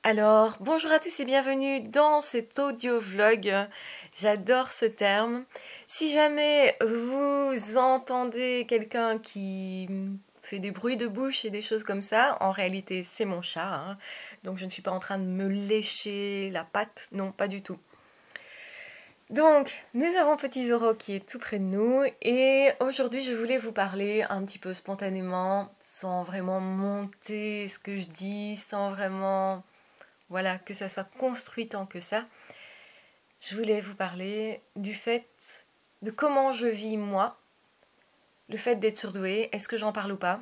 Alors, bonjour à tous et bienvenue dans cet audio vlog. J'adore ce terme. Si jamais vous entendez quelqu'un qui fait des bruits de bouche et des choses comme ça, en réalité c'est mon chat, hein. Donc je ne suis pas en train de me lécher la patte, non, pas du tout. Donc, nous avons Petit Zoro qui est tout près de nous et aujourd'hui je voulais vous parler un petit peu spontanément, sans vraiment monter ce que je dis, sans vraiment, voilà, que ça soit construit tant que ça. Je voulais vous parler du fait de comment je vis moi, le fait d'être surdouée, est-ce que j'en parle ou pas?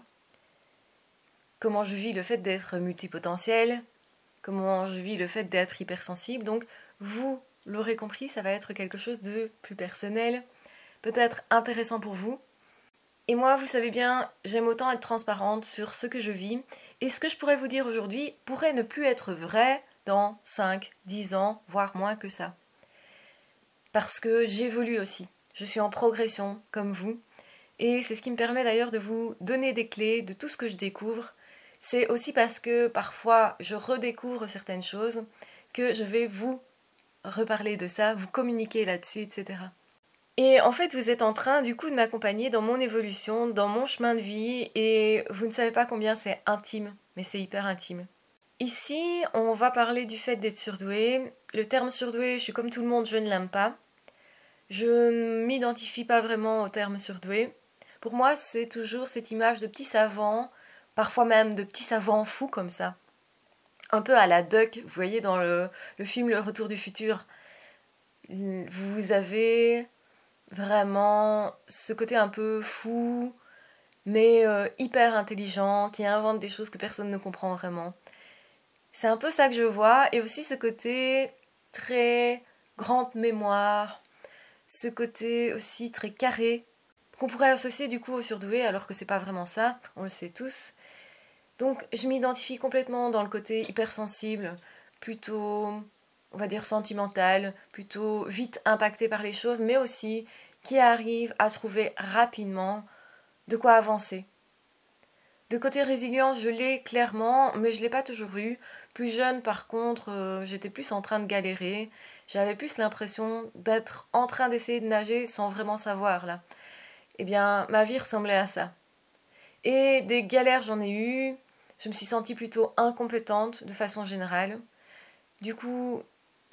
Comment je vis le fait d'être multipotentiel? Comment je vis le fait d'être hypersensible? Donc, vous l'aurez compris, ça va être quelque chose de plus personnel, peut-être intéressant pour vous. Et moi, vous savez bien, j'aime autant être transparente sur ce que je vis. Et ce que je pourrais vous dire aujourd'hui pourrait ne plus être vrai dans 5, 10 ans, voire moins que ça. Parce que j'évolue aussi. Je suis en progression, comme vous. Et c'est ce qui me permet d'ailleurs de vous donner des clés de tout ce que je découvre. C'est aussi parce que parfois je redécouvre certaines choses que je vais vous reparler de ça, vous communiquer là-dessus, etc. Et en fait, vous êtes en train du coup de m'accompagner dans mon évolution, dans mon chemin de vie, et vous ne savez pas combien c'est intime, mais c'est hyper intime. Ici, on va parler du fait d'être surdoué. Le terme surdoué, je suis comme tout le monde, je ne l'aime pas. Je ne m'identifie pas vraiment au terme surdoué. Pour moi, c'est toujours cette image de petit savant, parfois même de petit savant fou comme ça. Un peu à la Duck, vous voyez dans le film Le Retour du futur. Vous avez vraiment ce côté un peu fou, mais hyper intelligent, qui invente des choses que personne ne comprend vraiment. C'est un peu ça que je vois, et aussi ce côté très grande mémoire, ce côté aussi très carré, qu'on pourrait associer du coup au surdoué, alors que c'est pas vraiment ça, on le sait tous. Donc je m'identifie complètement dans le côté hypersensible, plutôt, on va dire, sentimental, plutôt vite impacté par les choses, mais aussi qui arrive à trouver rapidement de quoi avancer. Le côté résilience, je l'ai clairement, mais je ne l'ai pas toujours eu. Plus jeune, par contre, j'étais plus en train de galérer. J'avais plus l'impression d'être en train d'essayer de nager sans vraiment savoir, là. Eh bien, ma vie ressemblait à ça. Et des galères, j'en ai eu. Je me suis sentie plutôt incompétente, de façon générale. Du coup,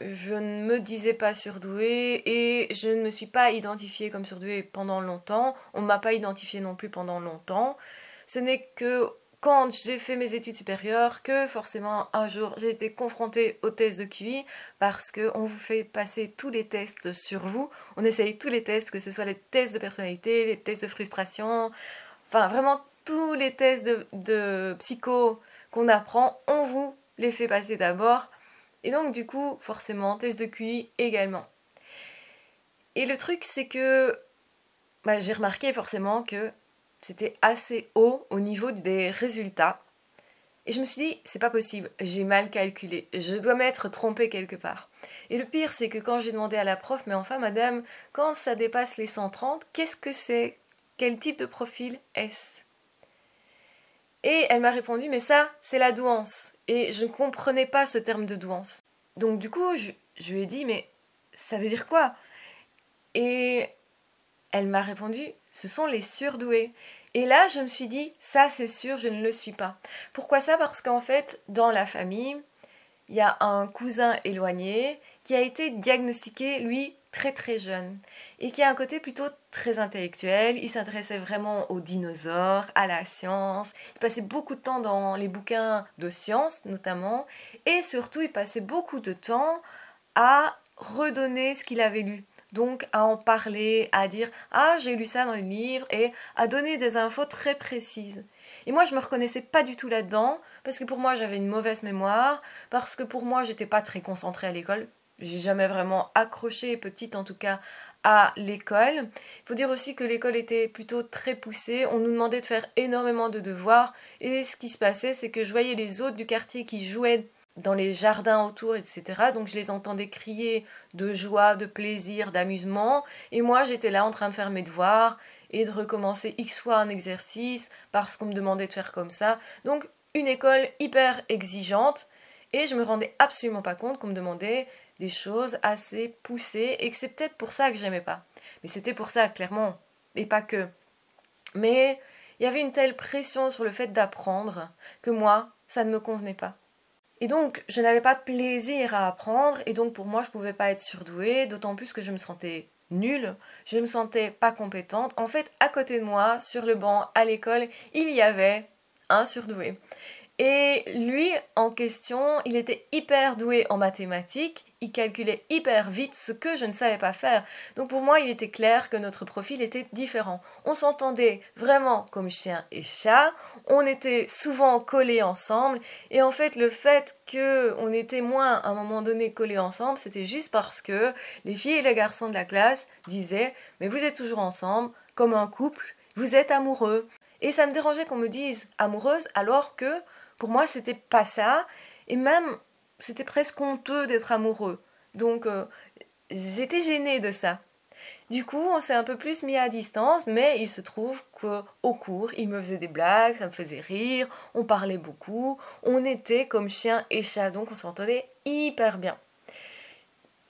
je ne me disais pas surdouée et je ne me suis pas identifiée comme surdouée pendant longtemps. On ne m'a pas identifiée non plus pendant longtemps. Ce n'est que quand j'ai fait mes études supérieures que forcément un jour j'ai été confrontée aux tests de QI parce qu'on vous fait passer tous les tests sur vous. On essaye tous les tests, que ce soit les tests de personnalité, les tests de frustration, enfin vraiment tous les tests de psycho qu'on apprend, on vous les fait passer d'abord. Et donc du coup, forcément, test de QI également. Et le truc, c'est que j'ai remarqué forcément que c'était assez haut au niveau des résultats. Et je me suis dit, c'est pas possible, j'ai mal calculé, je dois m'être trompée quelque part. Et le pire, c'est que quand j'ai demandé à la prof, mais enfin madame, quand ça dépasse les 130, qu'est-ce que c'est? Quel type de profil est-ce? Et elle m'a répondu, mais ça, c'est la douance. Et je ne comprenais pas ce terme de douance. Donc du coup, je lui ai dit, mais ça veut dire quoi? Et elle m'a répondu, ce sont les surdoués. Et là, je me suis dit, ça c'est sûr, je ne le suis pas. Pourquoi ça? Parce qu'en fait, dans la famille, il y a un cousin éloigné qui a été diagnostiqué, lui, très très jeune. Et qui a un côté plutôt très intellectuel. Il s'intéressait vraiment aux dinosaures, à la science. Il passait beaucoup de temps dans les bouquins de sciences, notamment. Et surtout, il passait beaucoup de temps à redonner ce qu'il avait lu. Donc à en parler, à dire ah j'ai lu ça dans les livres et à donner des infos très précises. Et moi je me reconnaissais pas du tout là-dedans parce que pour moi j'avais une mauvaise mémoire, parce que pour moi j'étais pas très concentrée à l'école. J'ai jamais vraiment accroché, petite en tout cas, à l'école. Il faut dire aussi que l'école était plutôt très poussée, on nous demandait de faire énormément de devoirs et ce qui se passait c'est que je voyais les autres du quartier qui jouaient dans les jardins autour, etc. Donc je les entendais crier de joie, de plaisir, d'amusement. Et moi, j'étais là en train de faire mes devoirs et de recommencer X fois un exercice parce qu'on me demandait de faire comme ça. Donc une école hyper exigeante. Et je me rendais absolument pas compte qu'on me demandait des choses assez poussées et que c'est peut-être pour ça que j'aimais pas. Mais c'était pour ça, clairement, et pas que. Mais il y avait une telle pression sur le fait d'apprendre que moi, ça ne me convenait pas. Et donc, je n'avais pas plaisir à apprendre, et donc pour moi, je pouvais pas être surdouée, d'autant plus que je me sentais nulle, je ne me sentais pas compétente. En fait, à côté de moi, sur le banc, à l'école, il y avait un surdoué. Et lui, en question, il était hyper doué en mathématiques, il calculait hyper vite ce que je ne savais pas faire. Donc pour moi, il était clair que notre profil était différent. On s'entendait vraiment comme chien et chat, on était souvent collés ensemble, et en fait, le fait qu'on était moins à un moment donné collés ensemble, c'était juste parce que les filles et les garçons de la classe disaient « Mais vous êtes toujours ensemble, comme un couple, vous êtes amoureux ». Et ça me dérangeait qu'on me dise amoureuse alors que pour moi, c'était pas ça. Et même, c'était presque honteux d'être amoureux. Donc, j'étais gênée de ça. Du coup, on s'est un peu plus mis à distance, mais il se trouve qu'au cours, il me faisait des blagues, ça me faisait rire, on parlait beaucoup, on était comme chien et chat, donc on s'entendait hyper bien.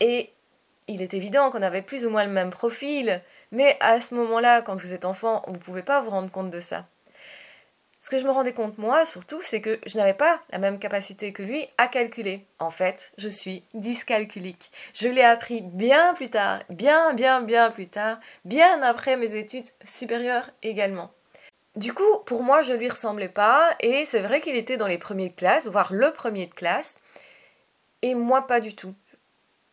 Et il est évident qu'on avait plus ou moins le même profil, mais à ce moment-là, quand vous êtes enfant, vous ne pouvez pas vous rendre compte de ça. Ce que je me rendais compte, moi, surtout, c'est que je n'avais pas la même capacité que lui à calculer. En fait, je suis dyscalculique. Je l'ai appris bien plus tard, bien plus tard, bien après mes études supérieures également. Du coup, pour moi, je lui ressemblais pas, et c'est vrai qu'il était dans les premiers de classe, voire le premier de classe, et moi pas du tout.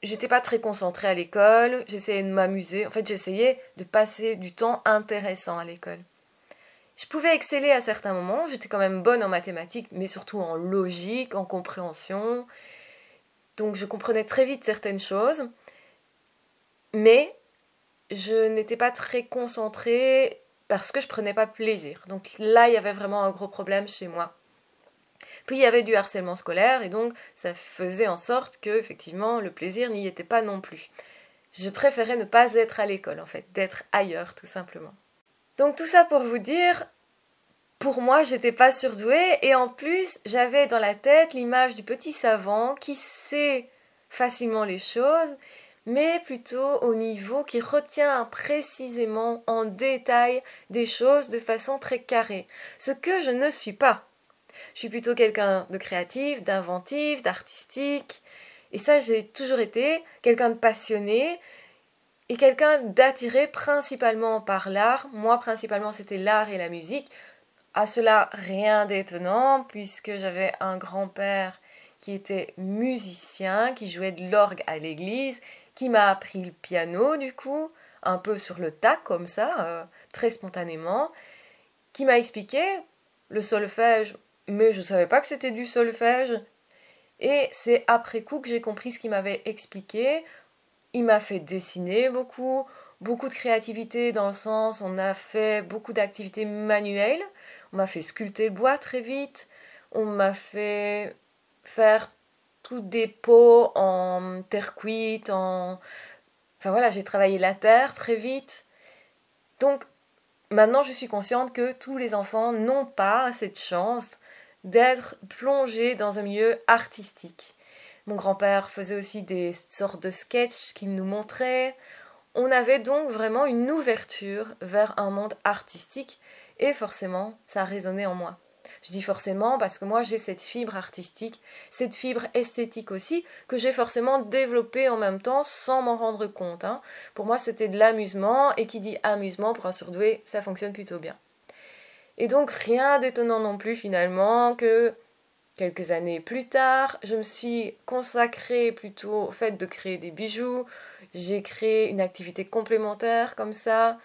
J'étais pas très concentrée à l'école, j'essayais de m'amuser, en fait j'essayais de passer du temps intéressant à l'école. Je pouvais exceller à certains moments, j'étais quand même bonne en mathématiques, mais surtout en logique, en compréhension. Donc je comprenais très vite certaines choses, mais je n'étais pas très concentrée parce que je prenais pas plaisir. Donc là, il y avait vraiment un gros problème chez moi. Puis il y avait du harcèlement scolaire et donc ça faisait en sorte que effectivement le plaisir n'y était pas non plus. Je préférais ne pas être à l'école en fait, d'être ailleurs tout simplement. Donc tout ça pour vous dire, pour moi, j'étais pas surdouée et en plus, j'avais dans la tête l'image du petit savant qui sait facilement les choses, mais plutôt au niveau qui retient précisément en détail des choses de façon très carrée. Ce que je ne suis pas. Je suis plutôt quelqu'un de créatif, d'inventif, d'artistique. Et ça, j'ai toujours été quelqu'un de passionné et quelqu'un d'attiré principalement par l'art. Moi, principalement, c'était l'art et la musique. À cela, rien d'étonnant, puisque j'avais un grand-père qui était musicien, qui jouait de l'orgue à l'église, qui m'a appris le piano, du coup, un peu sur le tas, comme ça, très spontanément, qui m'a expliqué le solfège, mais je ne savais pas que c'était du solfège. Et c'est après coup que j'ai compris ce qu'il m'avait expliqué. Il m'a fait dessiner beaucoup, beaucoup de créativité dans le sens, on a fait beaucoup d'activités manuelles. On m'a fait sculpter le bois très vite. On m'a fait faire tous des pots en terre cuite, Enfin voilà, j'ai travaillé la terre très vite. Donc maintenant, je suis consciente que tous les enfants n'ont pas cette chance d'être plongés dans un milieu artistique. Mon grand-père faisait aussi des sortes de sketchs qu'il nous montrait. On avait donc vraiment une ouverture vers un monde artistique et forcément, ça a résonné en moi. Je dis forcément parce que moi j'ai cette fibre artistique, cette fibre esthétique aussi, que j'ai forcément développée en même temps sans m'en rendre compte. Pour moi c'était de l'amusement, et qui dit amusement pour un surdoué, ça fonctionne plutôt bien. Et donc rien d'étonnant non plus finalement que quelques années plus tard, je me suis consacrée plutôt au fait de créer des bijoux. J'ai créé une activité complémentaire comme ça.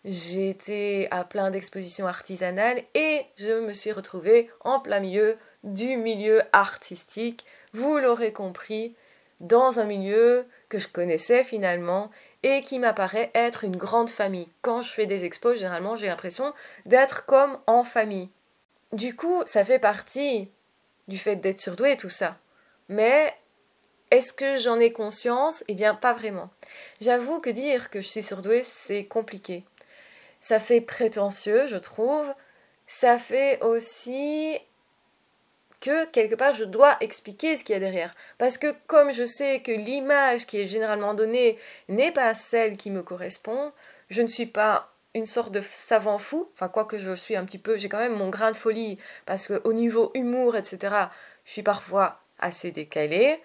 J'ai été à plein d'expositions artisanales et je me suis retrouvée en plein milieu du milieu artistique. Vous l'aurez compris, dans un milieu que je connaissais finalement et qui m'apparaît être une grande famille. Quand je fais des expos, généralement, j'ai l'impression d'être comme en famille. Du coup, ça fait partie du fait d'être surdoué et tout ça. Mais est-ce que j'en ai conscience? Eh bien, pas vraiment. J'avoue que dire que je suis surdouée, c'est compliqué. Ça fait prétentieux, je trouve. Ça fait aussi que quelque part je dois expliquer ce qu'il y a derrière. Parce que comme je sais que l'image qui est généralement donnée n'est pas celle qui me correspond, je ne suis pas une sorte de savant fou, enfin quoique je suis un petit peu, j'ai quand même mon grain de folie, parce qu'au niveau humour, etc., je suis parfois assez décalée.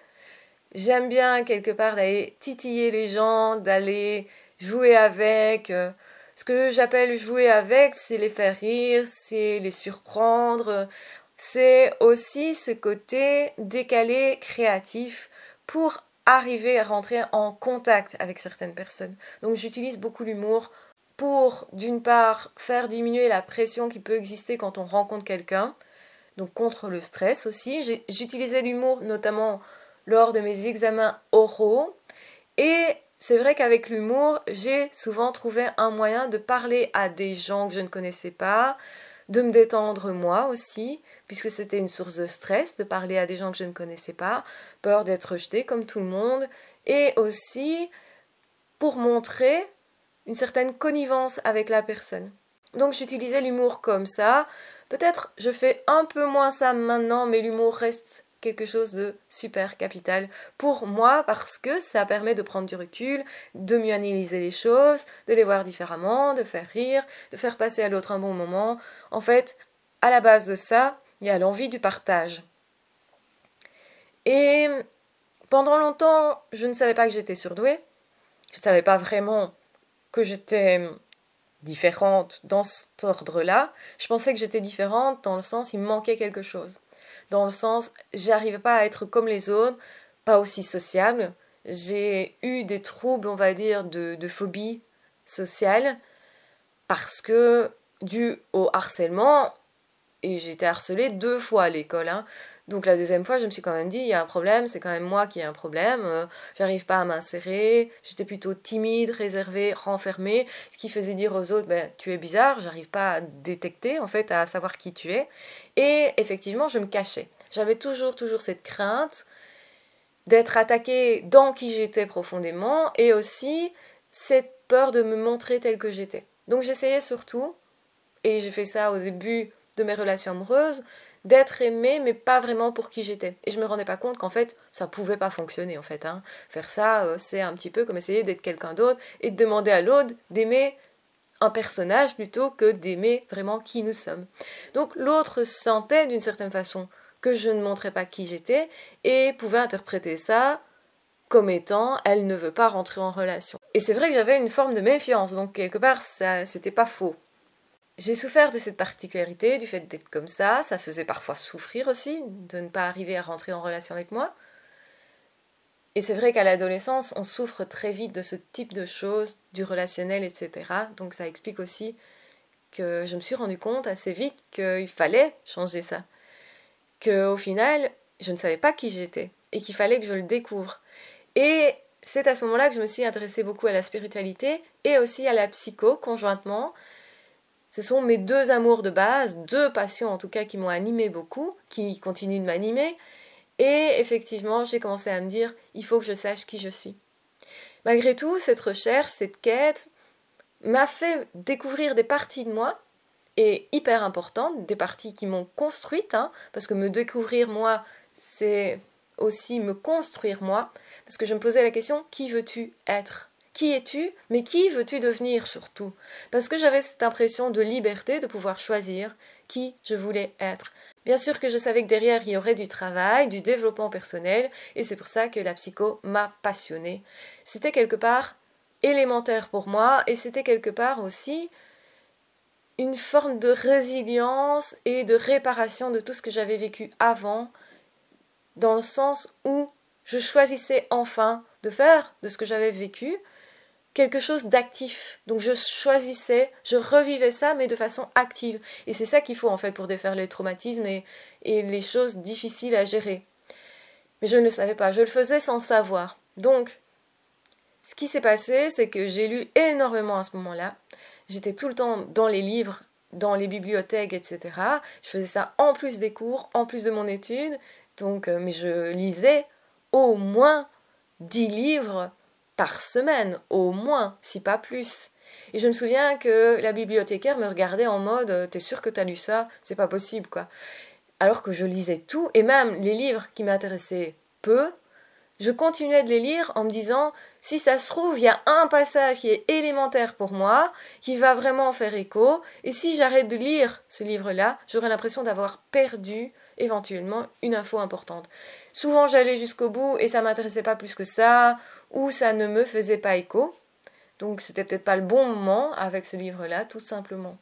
J'aime bien quelque part d'aller titiller les gens, d'aller jouer avec. Ce que j'appelle jouer avec, c'est les faire rire, c'est les surprendre. C'est aussi ce côté décalé, créatif, pour arriver à rentrer en contact avec certaines personnes. Donc j'utilise beaucoup l'humour pour, d'une part, faire diminuer la pression qui peut exister quand on rencontre quelqu'un, donc contre le stress aussi. J'utilisais l'humour notamment lors de mes examens oraux, et c'est vrai qu'avec l'humour, j'ai souvent trouvé un moyen de parler à des gens que je ne connaissais pas, de me détendre moi aussi, puisque c'était une source de stress de parler à des gens que je ne connaissais pas, peur d'être rejetée comme tout le monde, et aussi pour montrer une certaine connivence avec la personne. Donc j'utilisais l'humour comme ça. Peut-être je fais un peu moins ça maintenant, mais l'humour reste quelque chose de super capital pour moi parce que ça permet de prendre du recul, de mieux analyser les choses, de les voir différemment, de faire rire, de faire passer à l'autre un bon moment. En fait, à la base de ça, il y a l'envie du partage. Et pendant longtemps, je ne savais pas que j'étais surdouée. Je ne savais pas vraiment que j'étais différente dans cet ordre-là. Je pensais que j'étais différente dans le sens il me manquait quelque chose. Dans le sens j'arrivais pas à être comme les autres, pas aussi sociable. J'ai eu des troubles, on va dire, de phobie sociale parce que dû au harcèlement, et j'ai été harcelée 2 fois à l'école, hein. Donc la deuxième fois, je me suis quand même dit, il y a un problème, c'est quand même moi qui ai un problème, j'arrive pas à m'insérer, j'étais plutôt timide, réservée, renfermée, ce qui faisait dire aux autres, ben, tu es bizarre, j'arrive pas à détecter, en fait, à savoir qui tu es. Et effectivement, je me cachais. J'avais toujours cette crainte d'être attaquée dans qui j'étais profondément, et aussi cette peur de me montrer telle que j'étais. Donc j'essayais surtout, et j'ai fait ça au début de mes relations amoureuses, d'être aimée, mais pas vraiment pour qui j'étais. Et je me rendais pas compte qu'en fait, ça pouvait pas fonctionner, en fait, hein. Faire ça, c'est un petit peu comme essayer d'être quelqu'un d'autre et de demander à l'autre d'aimer un personnage plutôt que d'aimer vraiment qui nous sommes. Donc l'autre sentait d'une certaine façon que je ne montrais pas qui j'étais et pouvait interpréter ça comme étant elle ne veut pas rentrer en relation. Et c'est vrai que j'avais une forme de méfiance, donc quelque part ça c'était pas faux. J'ai souffert de cette particularité, du fait d'être comme ça faisait parfois souffrir aussi, de ne pas arriver à rentrer en relation avec moi. Et c'est vrai qu'à l'adolescence, on souffre très vite de ce type de choses, du relationnel, etc. Donc ça explique aussi que je me suis rendu compte assez vite qu'il fallait changer ça. Qu'au final, je ne savais pas qui j'étais et qu'il fallait que je le découvre. Et c'est à ce moment-là que je me suis intéressée beaucoup à la spiritualité et aussi à la psycho conjointement. Ce sont mes 2 amours de base, 2 passions en tout cas qui m'ont animée beaucoup, qui continuent de m'animer. Et effectivement, j'ai commencé à me dire, il faut que je sache qui je suis. Malgré tout, cette recherche, cette quête m'a fait découvrir des parties de moi, et hyper importantes, des parties qui m'ont construite, hein, parce que me découvrir moi, c'est aussi me construire moi, parce que je me posais la question, qui veux-tu être ? Qui es-tu ? Mais qui veux-tu devenir surtout ? Parce que j'avais cette impression de liberté, de pouvoir choisir qui je voulais être. Bien sûr que je savais que derrière, il y aurait du travail, du développement personnel, et c'est pour ça que la psycho m'a passionnée. C'était quelque part élémentaire pour moi, et c'était quelque part aussi une forme de résilience et de réparation de tout ce que j'avais vécu avant, dans le sens où je choisissais enfin de faire de ce que j'avais vécu quelque chose d'actif. Donc je choisissais, je revivais ça, mais de façon active. Et c'est ça qu'il faut en fait pour défaire les traumatismes et les choses difficiles à gérer. Mais je ne le savais pas, je le faisais sans savoir. Donc, ce qui s'est passé, c'est que j'ai lu énormément à ce moment-là. J'étais tout le temps dans les livres, dans les bibliothèques, etc. Je faisais ça en plus des cours, en plus de mon étude. Donc, mais je lisais au moins 10 livres par semaine, au moins, si pas plus. Et je me souviens que la bibliothécaire me regardait en mode « T'es sûr que t'as lu ça ? C'est pas possible, quoi. » alors que je lisais tout, et même les livres qui m'intéressaient peu, je continuais de les lire en me disant, si ça se trouve, il y a un passage qui est élémentaire pour moi, qui va vraiment faire écho, et si j'arrête de lire ce livre-là, j'aurais l'impression d'avoir perdu éventuellement une info importante. Souvent j'allais jusqu'au bout et ça m'intéressait pas plus que ça, ou ça ne me faisait pas écho, donc c'était peut-être pas le bon moment avec ce livre-là, tout simplement.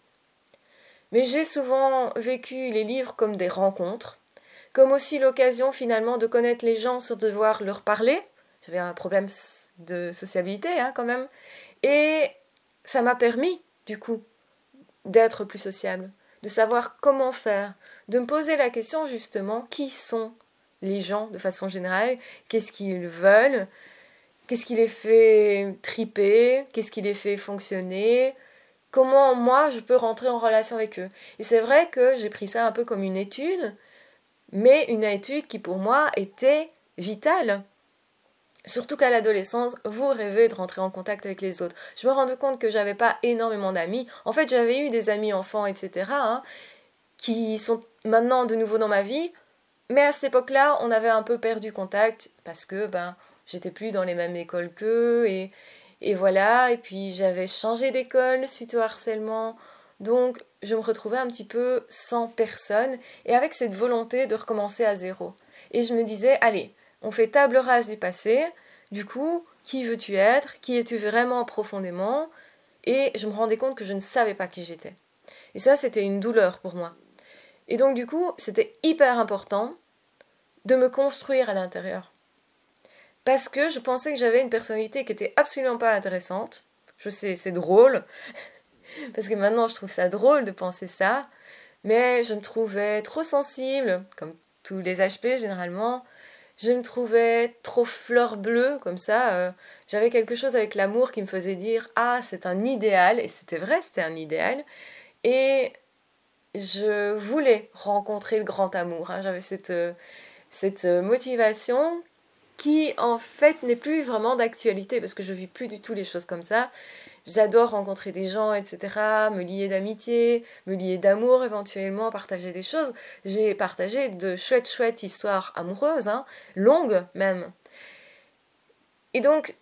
Mais j'ai souvent vécu les livres comme des rencontres, comme aussi l'occasion finalement de connaître les gens sans devoir leur parler. J'avais un problème de sociabilité quand même. Et ça m'a permis, du coup, d'être plus sociable, de savoir comment faire, de me poser la question justement, qui sont les gens de façon générale, qu'est-ce qu'ils veulent, qu'est-ce qui les fait triper, qu'est-ce qui les fait fonctionner, comment moi je peux rentrer en relation avec eux. Et c'est vrai que j'ai pris ça un peu comme une étude, mais une étude qui pour moi était vitale. Surtout qu'à l'adolescence, vous rêvez de rentrer en contact avec les autres. Je me rendais compte que j'avais pas énormément d'amis. En fait, j'avais eu des amis enfants, etc., qui sont maintenant de nouveau dans ma vie. Mais à cette époque-là, on avait un peu perdu contact parce que j'étais plus dans les mêmes écoles qu'eux et voilà. Et puis j'avais changé d'école suite au harcèlement. Donc je me retrouvais un petit peu sans personne et avec cette volonté de recommencer à zéro. Et je me disais, allez, on fait table rase du passé. Du coup, qui veux-tu être? Qui es-tu vraiment profondément? Et je me rendais compte que je ne savais pas qui j'étais. Et ça, c'était une douleur pour moi. Et donc du coup, c'était hyper important de me construire à l'intérieur. Parce que je pensais que j'avais une personnalité qui était absolument pas intéressante. Je sais, c'est drôle, parce que maintenant je trouve ça drôle de penser ça, mais je me trouvais trop sensible, comme tous les HP généralement. Je me trouvais trop fleur bleue, comme ça. J'avais quelque chose avec l'amour qui me faisait dire ah, c'est un idéal, et c'était vrai, c'était un idéal. Et je voulais rencontrer le grand amour. J'avais cette motivation qui en fait n'est plus vraiment d'actualité parce que je vis plus du tout les choses comme ça. J'adore rencontrer des gens, etc., me lier d'amitié, me lier d'amour éventuellement, partager des choses. J'ai partagé de chouettes histoires amoureuses, longues même. Et donc,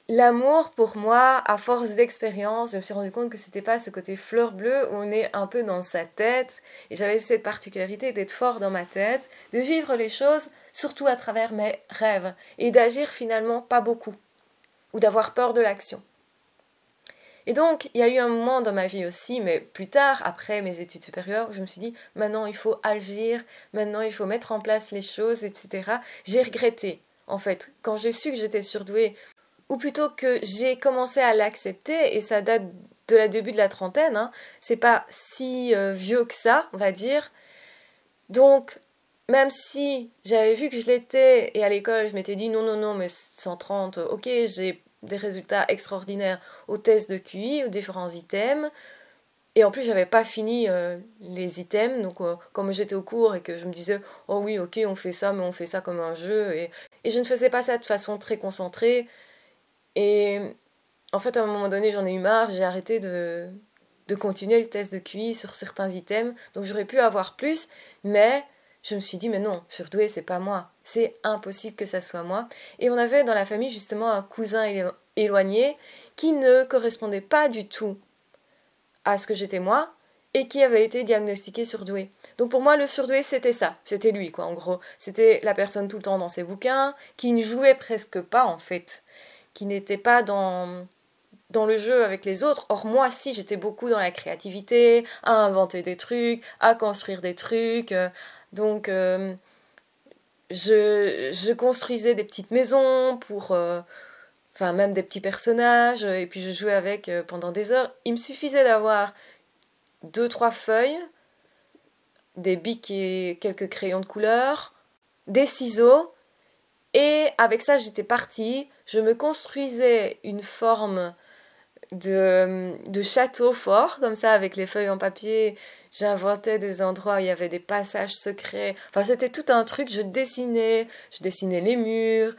l'amour, pour moi, à force d'expérience, je me suis rendu compte que c'était pas ce côté fleur bleue où on est un peu dans sa tête. Et j'avais cette particularité d'être fort dans ma tête, de vivre les choses surtout à travers mes rêves et d'agir finalement pas beaucoup ou d'avoir peur de l'action. Et donc, il y a eu un moment dans ma vie aussi, mais plus tard, après mes études supérieures, où je me suis dit, maintenant il faut agir, maintenant il faut mettre en place les choses, etc. J'ai regretté, en fait, quand j'ai su que j'étais surdouée, ou plutôt que j'ai commencé à l'accepter, et ça date de la début de la trentaine, c'est pas si vieux que ça, on va dire. Donc, même si j'avais vu que je l'étais, et à l'école je m'étais dit non, mais 130, ok, j'ai des résultats extraordinaires aux tests de QI, aux différents items, et en plus j'avais pas fini les items, donc comme j'étais au cours et que je me disais oh oui, ok, on fait ça, mais on fait ça comme un jeu, et je ne faisais pas ça de façon très concentrée. Et en fait, à un moment donné, j'en ai eu marre, j'ai arrêté de continuer le test de QI sur certains items. Donc j'aurais pu avoir plus, mais je me suis dit, mais non, surdoué, c'est pas moi. C'est impossible que ça soit moi. Et on avait dans la famille justement un cousin éloigné qui ne correspondait pas du tout à ce que j'étais moi et qui avait été diagnostiqué surdoué. Donc pour moi, le surdoué, c'était ça. C'était lui, quoi, en gros. C'était la personne tout le temps dans ses bouquins, qui ne jouait presque pas, en fait, qui n'était pas dans le jeu avec les autres. Or, moi, si, j'étais beaucoup dans la créativité, à inventer des trucs, à construire des trucs. Donc, je construisais des petites maisons pour... enfin, même des petits personnages, et puis je jouais avec pendant des heures. Il me suffisait d'avoir 2-3 feuilles, des bics et quelques crayons de couleur, des ciseaux, et avec ça, j'étais partie. Je me construisais une forme de château fort, comme ça, avec les feuilles en papier. J'inventais des endroits où il y avait des passages secrets. Enfin, c'était tout un truc. Je dessinais les murs,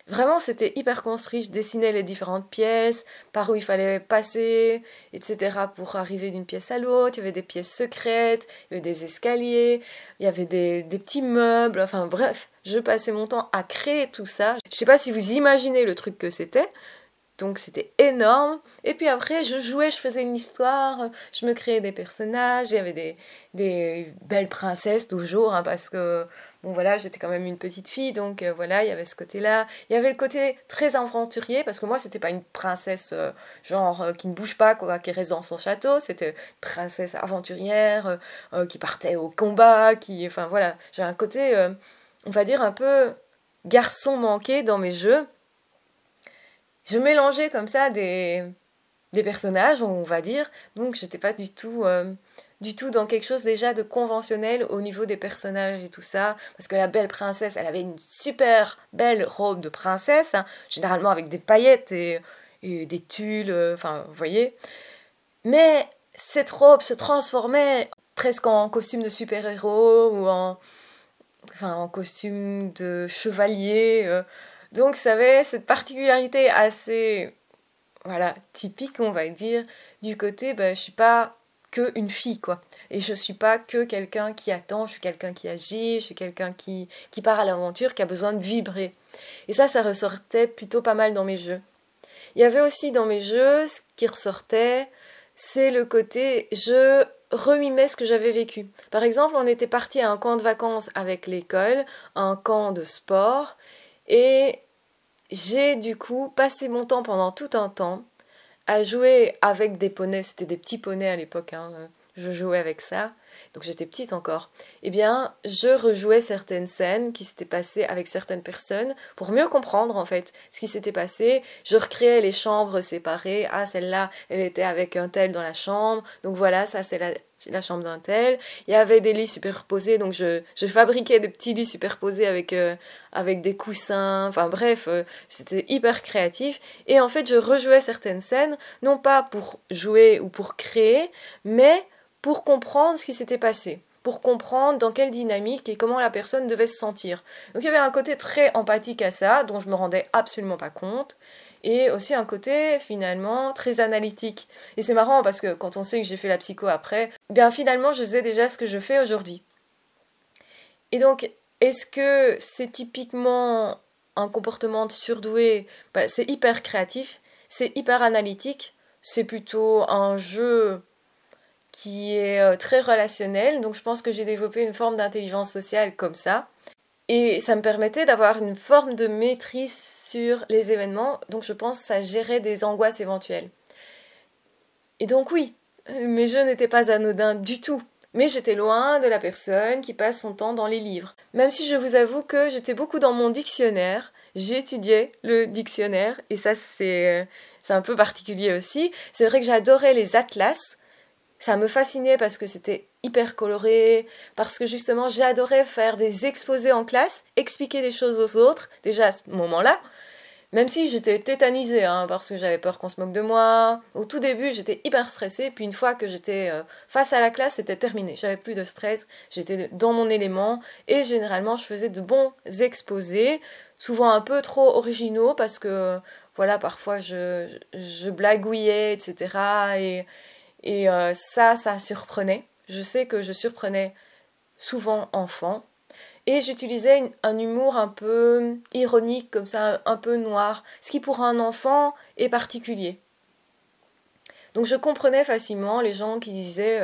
Vraiment, c'était hyper construit. Je dessinais les différentes pièces, par où il fallait passer, etc. pour arriver d'une pièce à l'autre. Il y avait des pièces secrètes, il y avait des escaliers, il y avait des petits meubles. Enfin bref, je passais mon temps à créer tout ça. Je sais pas si vous imaginez le truc que c'était. Donc c'était énorme. Et puis après, je jouais, je faisais une histoire, je me créais des personnages. Il y avait des belles princesses toujours, hein, parce que, bon voilà, j'étais quand même une petite fille, donc voilà, il y avait ce côté-là. Il y avait le côté très aventurier, parce que moi, c'était pas une princesse qui ne bouge pas, quoi, qui reste dans son château. C'était une princesse aventurière, qui partait au combat, enfin voilà, j'ai un côté, on va dire, un peu garçon manqué dans mes jeux. Je mélangeais comme ça des personnages, on va dire, donc j'étais pas du tout dans quelque chose déjà de conventionnel au niveau des personnages et tout ça, parce que la belle princesse, elle avait une super belle robe de princesse, hein, généralement avec des paillettes et des tulles, enfin, vous voyez. Mais cette robe se transformait presque en costume de super-héros ou en costume de chevalier. Donc, ça avait cette particularité assez, voilà, typique, on va dire, du côté, je suis pas que une fille, quoi. Et je suis pas que quelqu'un qui attend, je suis quelqu'un qui agit, je suis quelqu'un qui part à l'aventure, qui a besoin de vibrer. Et ça ressortait plutôt pas mal dans mes jeux. Il y avait aussi dans mes jeux, ce qui ressortait, c'est le côté, je remimais ce que j'avais vécu. Par exemple, on était parti à un camp de vacances avec l'école, un camp de sport, et j'ai du coup passé mon temps pendant tout un temps à jouer avec des poneys, c'était des petits poneys à l'époque, hein, je jouais avec ça, donc j'étais petite encore. Eh bien, je rejouais certaines scènes qui s'étaient passées avec certaines personnes pour mieux comprendre en fait ce qui s'était passé. Je recréais les chambres séparées. Ah, celle-là, elle était avec un tel dans la chambre, donc voilà, ça c'est la chambre d'un tel. Il y avait des lits superposés, donc je fabriquais des petits lits superposés avec des coussins. Enfin bref, c'était hyper créatif. Et en fait, je rejouais certaines scènes, non pas pour jouer ou pour créer, mais pour comprendre ce qui s'était passé, pour comprendre dans quelle dynamique et comment la personne devait se sentir. Donc il y avait un côté très empathique à ça, dont je me rendais absolument pas compte, et aussi un côté finalement très analytique. Et c'est marrant parce que quand on sait que j'ai fait la psycho après, bien finalement je faisais déjà ce que je fais aujourd'hui. Et donc, est-ce que c'est typiquement un comportement de surdoué? C'est hyper créatif, c'est hyper analytique, c'est plutôt un jeu qui est très relationnel, donc je pense que j'ai développé une forme d'intelligence sociale comme ça. Et ça me permettait d'avoir une forme de maîtrise sur les événements, donc je pense que ça gérait des angoisses éventuelles. Et donc oui, mes jeux n'étaient pas anodins du tout. Mais j'étais loin de la personne qui passe son temps dans les livres. Même si je vous avoue que j'étais beaucoup dans mon dictionnaire, j'étudiais le dictionnaire, et ça c'est un peu particulier aussi. C'est vrai que j'adorais les atlas, ça me fascinait parce que c'était hyper coloré, parce que justement j'adorais faire des exposés en classe, expliquer des choses aux autres, déjà à ce moment-là, même si j'étais tétanisée, hein, parce que j'avais peur qu'on se moque de moi. Au tout début, j'étais hyper stressée, puis une fois que j'étais face à la classe, c'était terminé. J'avais plus de stress, j'étais dans mon élément, et généralement, je faisais de bons exposés, souvent un peu trop originaux, parce que, voilà, parfois, je blagouillais, etc., et ça surprenait. Je sais que je surprenais souvent enfant. Et j'utilisais un humour un peu ironique, comme ça, un peu noir, ce qui pour un enfant est particulier. Donc je comprenais facilement les gens qui disaient,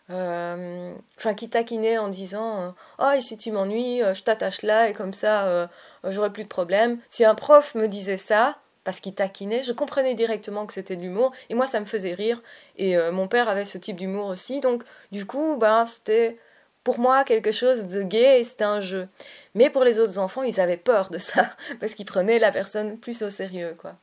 qui taquinaient en disant oh, et si tu m'ennuies, je t'attache là et comme ça, j'aurai plus de problème. Si un prof me disait ça, parce qu'il taquinait, je comprenais directement que c'était de l'humour et moi ça me faisait rire. Et mon père avait ce type d'humour aussi, donc du coup, c'était pour moi quelque chose de gai et c'était un jeu. Mais pour les autres enfants, ils avaient peur de ça parce qu'ils prenaient la personne plus au sérieux, quoi.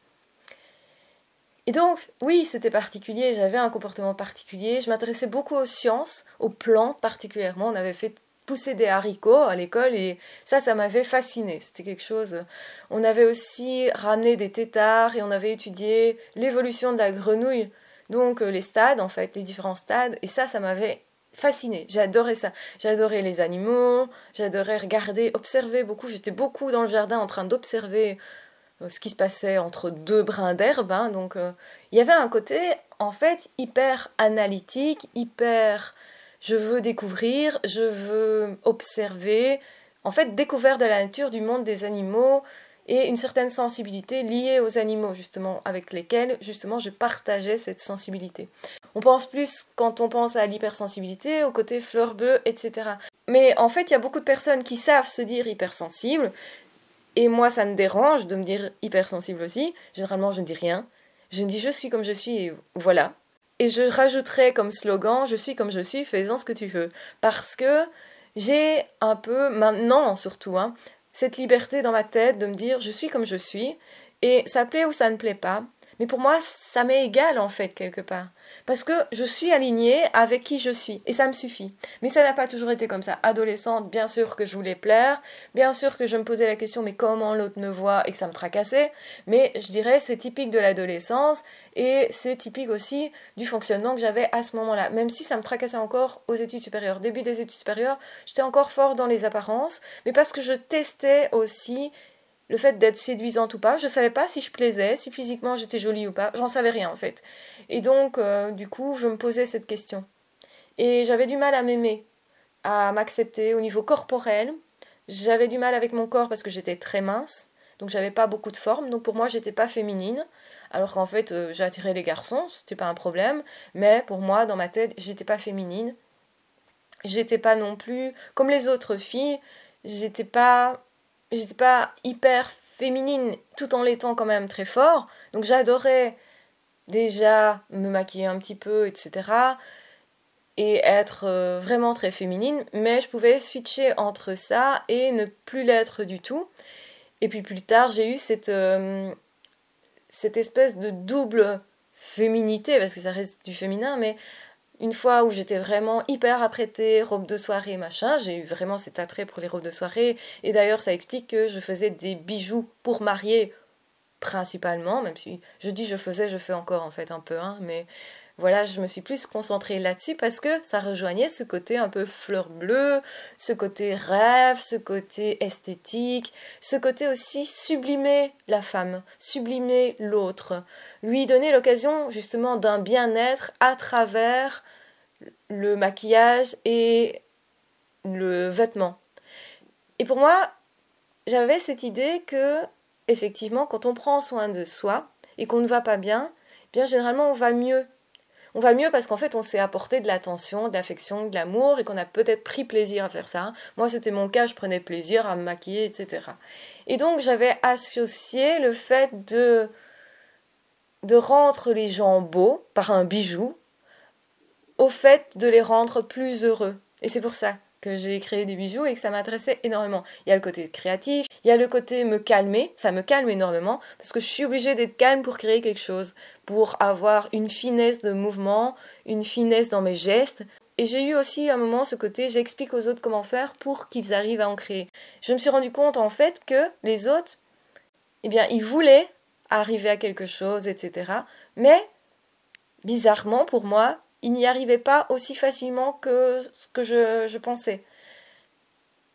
Et donc, oui, c'était particulier, j'avais un comportement particulier, je m'intéressais beaucoup aux sciences, aux plantes particulièrement, on avait fait pousser des haricots à l'école et ça m'avait fasciné, c'était quelque chose. On avait aussi ramené des têtards et on avait étudié l'évolution de la grenouille, donc les stades en fait, les différents stades, et ça m'avait fascinée, j'adorais ça. J'adorais les animaux, j'adorais regarder, observer beaucoup. J'étais beaucoup dans le jardin en train d'observer ce qui se passait entre deux brins d'herbe. Hein. Donc il y avait un côté en fait hyper analytique, hyper je veux découvrir, je veux observer. En fait, découverte de la nature, du monde des animaux et une certaine sensibilité liée aux animaux justement avec lesquels justement je partageais cette sensibilité. On pense plus quand on pense à l'hypersensibilité, au côté fleur bleue, etc. Mais en fait, il y a beaucoup de personnes qui savent se dire hypersensibles. Et moi, ça me dérange de me dire hypersensible aussi. Généralement, je ne dis rien. Je me dis je suis comme je suis et voilà. Et je rajouterais comme slogan je suis comme je suis, fais-en ce que tu veux. Parce que j'ai un peu, maintenant surtout, hein, cette liberté dans ma tête de me dire je suis comme je suis. Et ça plaît ou ça ne plaît pas. Mais pour moi, ça m'est égal en fait, quelque part. Parce que je suis alignée avec qui je suis. Et ça me suffit. Mais ça n'a pas toujours été comme ça. Adolescente, bien sûr que je voulais plaire. Bien sûr que je me posais la question, mais comment l'autre me voit et que ça me tracassait. Mais je dirais, c'est typique de l'adolescence. Et c'est typique aussi du fonctionnement que j'avais à ce moment-là. Même si ça me tracassait encore aux études supérieures. Début des études supérieures, j'étais encore fort dans les apparences. Mais parce que je testais aussi le fait d'être séduisante ou pas, je savais pas si je plaisais, si physiquement j'étais jolie ou pas, j'en savais rien en fait. Et donc, du coup, je me posais cette question. Et j'avais du mal à m'aimer, à m'accepter au niveau corporel. J'avais du mal avec mon corps parce que j'étais très mince, donc j'avais pas beaucoup de forme, donc pour moi j'étais pas féminine. Alors qu'en fait, j'attirais les garçons, c'était pas un problème, mais pour moi, dans ma tête, j'étais pas féminine. J'étais pas non plus comme les autres filles, j'étais pas j'étais pas hyper féminine tout en l'étant quand même très fort. Donc j'adorais déjà me maquiller un petit peu, etc. Et être vraiment très féminine, mais je pouvais switcher entre ça et ne plus l'être du tout. Et puis plus tard, j'ai eu cette espèce de double féminité, parce que ça reste du féminin, mais une fois où j'étais vraiment hyper apprêtée, robe de soirée, machin, j'ai eu vraiment cet attrait pour les robes de soirée. Et d'ailleurs, ça explique que je faisais des bijoux pour marier, principalement, même si je dis je faisais, je fais encore en fait un peu, hein, mais voilà, je me suis plus concentrée là-dessus parce que ça rejoignait ce côté un peu fleur bleue, ce côté rêve, ce côté esthétique, ce côté aussi sublimer la femme, sublimer l'autre, lui donner l'occasion justement d'un bien-être à travers le maquillage et le vêtement. Et pour moi, j'avais cette idée que, effectivement, quand on prend soin de soi et qu'on ne va pas bien, bien généralement on va mieux. On va mieux parce qu'en fait on s'est apporté de l'attention, de l'affection, de l'amour et qu'on a peut-être pris plaisir à faire ça. Moi c'était mon cas, je prenais plaisir à me maquiller, etc. Et donc j'avais associé le fait de rendre les gens beaux par un bijou au fait de les rendre plus heureux. Et c'est pour ça que j'ai créé des bijoux et que ça m'intéressait énormément. Il y a le côté créatif, il y a le côté me calmer, ça me calme énormément parce que je suis obligée d'être calme pour créer quelque chose, pour avoir une finesse de mouvement, une finesse dans mes gestes. Et j'ai eu aussi un moment ce côté, j'explique aux autres comment faire pour qu'ils arrivent à en créer. Je me suis rendu compte en fait que les autres, eh bien, ils voulaient arriver à quelque chose, etc. Mais, bizarrement pour moi, il n'y arrivait pas aussi facilement que ce que je pensais.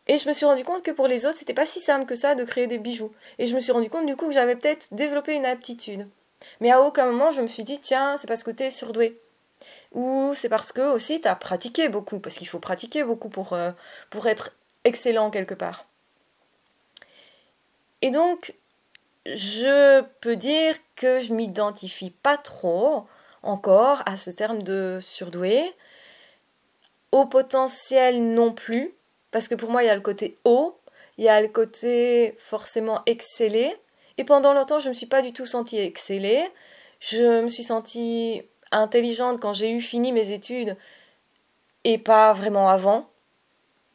Et je me suis rendu compte que pour les autres, c'était pas si simple que ça de créer des bijoux. Et je me suis rendu compte du coup que j'avais peut-être développé une aptitude. Mais à aucun moment je me suis dit, tiens, c'est parce que t'es surdoué. Ou c'est parce que aussi t'as pratiqué beaucoup, parce qu'il faut pratiquer beaucoup pour être excellent quelque part. Et donc, je peux dire que je m'identifie pas trop encore à ce terme de surdoué. Au potentiel non plus, parce que pour moi il y a le côté haut, il y a le côté forcément excellé, et pendant longtemps je ne me suis pas du tout sentie excellée, je me suis sentie intelligente quand j'ai eu fini mes études, et pas vraiment avant,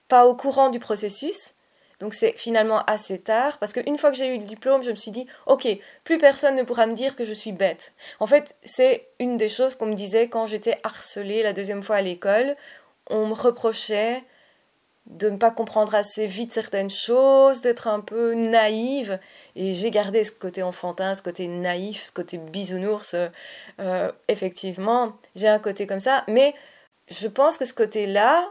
pas au courant du processus, donc c'est finalement assez tard, parce qu'une fois que j'ai eu le diplôme, je me suis dit, ok, plus personne ne pourra me dire que je suis bête. En fait, c'est une des choses qu'on me disait quand j'étais harcelée la deuxième fois à l'école. On me reprochait de ne pas comprendre assez vite certaines choses, d'être un peu naïve. Et j'ai gardé ce côté enfantin, ce côté naïf, ce côté bisounours. Effectivement, j'ai un côté comme ça. Mais je pense que ce côté-là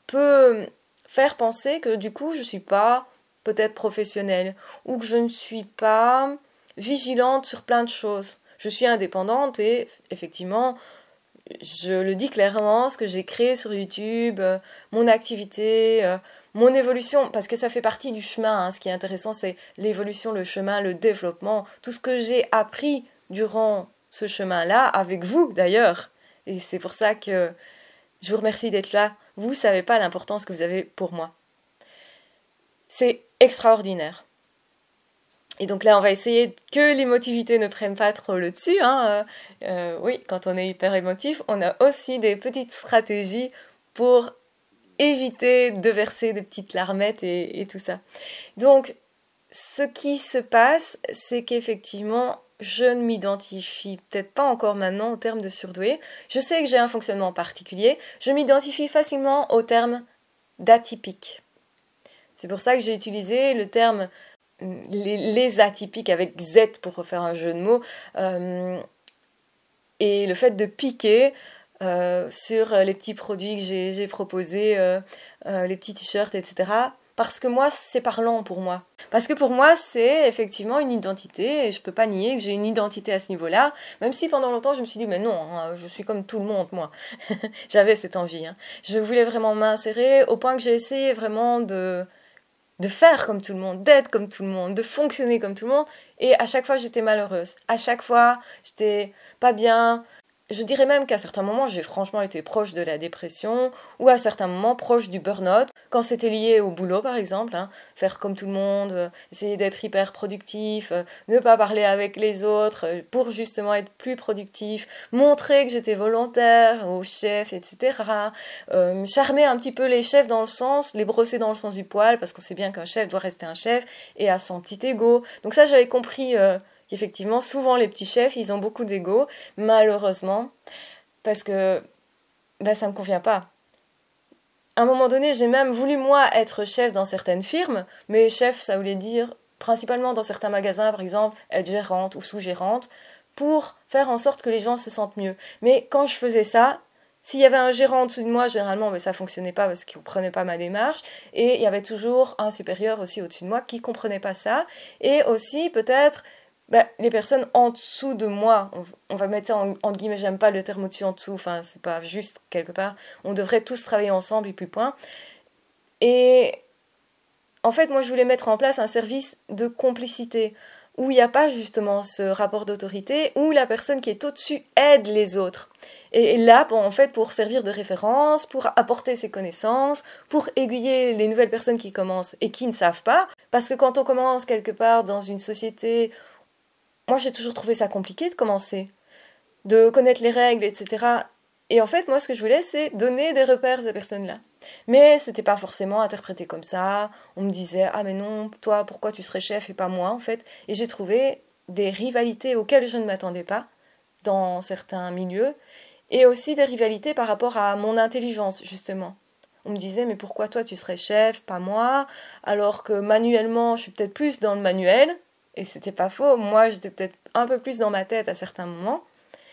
peut faire penser que du coup je ne suis pas peut-être professionnelle ou que je ne suis pas vigilante sur plein de choses. Je suis indépendante et effectivement, je le dis clairement, ce que j'ai créé sur YouTube, mon activité, mon évolution, parce que ça fait partie du chemin. Hein. Ce qui est intéressant, c'est l'évolution, le chemin, le développement, tout ce que j'ai appris durant ce chemin-là, avec vous d'ailleurs. Et c'est pour ça que je vous remercie d'être là. Vous ne savez pas l'importance que vous avez pour moi. C'est extraordinaire. Et donc là, on va essayer que l'émotivité ne prenne pas trop le dessus. Hein. Oui, quand on est hyper émotif, on a aussi des petites stratégies pour éviter de verser des petites larmettes et tout ça. Donc, ce qui se passe, c'est qu'effectivement, je ne m'identifie peut-être pas encore maintenant au terme de surdoué. Je sais que j'ai un fonctionnement particulier. Je m'identifie facilement au terme d'atypique. C'est pour ça que j'ai utilisé le terme les atypiques avec Z pour refaire un jeu de mots. Et le fait de piquer sur les petits produits que j'ai proposés, les petits t-shirts, etc. Parce que moi, c'est parlant pour moi. Parce que pour moi, c'est effectivement une identité, et je peux pas nier que j'ai une identité à ce niveau-là, même si pendant longtemps, je me suis dit, mais non, hein, je suis comme tout le monde, moi. J'avais cette envie. Hein. Je voulais vraiment m'insérer, au point que j'ai essayé vraiment de faire comme tout le monde, d'être comme tout le monde, de fonctionner comme tout le monde, et à chaque fois, j'étais malheureuse. À chaque fois, j'étais pas bien. Je dirais même qu'à certains moments, j'ai franchement été proche de la dépression ou à certains moments proche du burn-out, quand c'était lié au boulot par exemple, hein, faire comme tout le monde, essayer d'être hyper productif, ne pas parler avec les autres pour justement être plus productif, montrer que j'étais volontaire au chef, etc. Charmer un petit peu les chefs dans le sens, les brosser dans le sens du poil, parce qu'on sait bien qu'un chef doit rester un chef et a son petit ego. Donc ça j'avais compris qu'effectivement, souvent les petits chefs, ils ont beaucoup d'ego, malheureusement, parce que ça ne me convient pas. À un moment donné, j'ai même voulu, moi, être chef dans certaines firmes, mais chef, ça voulait dire, principalement dans certains magasins, par exemple, être gérante ou sous-gérante, pour faire en sorte que les gens se sentent mieux. Mais quand je faisais ça, s'il y avait un gérant en dessous de moi, généralement, ça fonctionnait pas parce qu'il ne comprenait pas ma démarche. Et il y avait toujours un supérieur aussi au-dessus de moi qui ne comprenait pas ça. Et aussi, peut-être, les personnes en dessous de moi, on va mettre ça en guillemets, j'aime pas le terme au-dessus en dessous, enfin c'est pas juste quelque part, on devrait tous travailler ensemble et puis point. Et en fait moi je voulais mettre en place un service de complicité, où il n'y a pas justement ce rapport d'autorité, où la personne qui est au-dessus aide les autres. Et là, en fait, pour servir de référence, pour apporter ses connaissances, pour aiguiller les nouvelles personnes qui commencent et qui ne savent pas, parce que quand on commence quelque part dans une société, moi, j'ai toujours trouvé ça compliqué de commencer, de connaître les règles, etc. Et en fait, moi, ce que je voulais, c'est donner des repères à ces personnes-là. Mais c'était pas forcément interprété comme ça. On me disait, ah mais non, toi, pourquoi tu serais chef et pas moi, en fait. Et j'ai trouvé des rivalités auxquelles je ne m'attendais pas dans certains milieux. Et aussi des rivalités par rapport à mon intelligence, justement. On me disait, mais pourquoi toi, tu serais chef, pas moi, alors que manuellement, je suis peut-être plus dans le manuel. Et c'était pas faux, moi j'étais peut-être un peu plus dans ma tête à certains moments,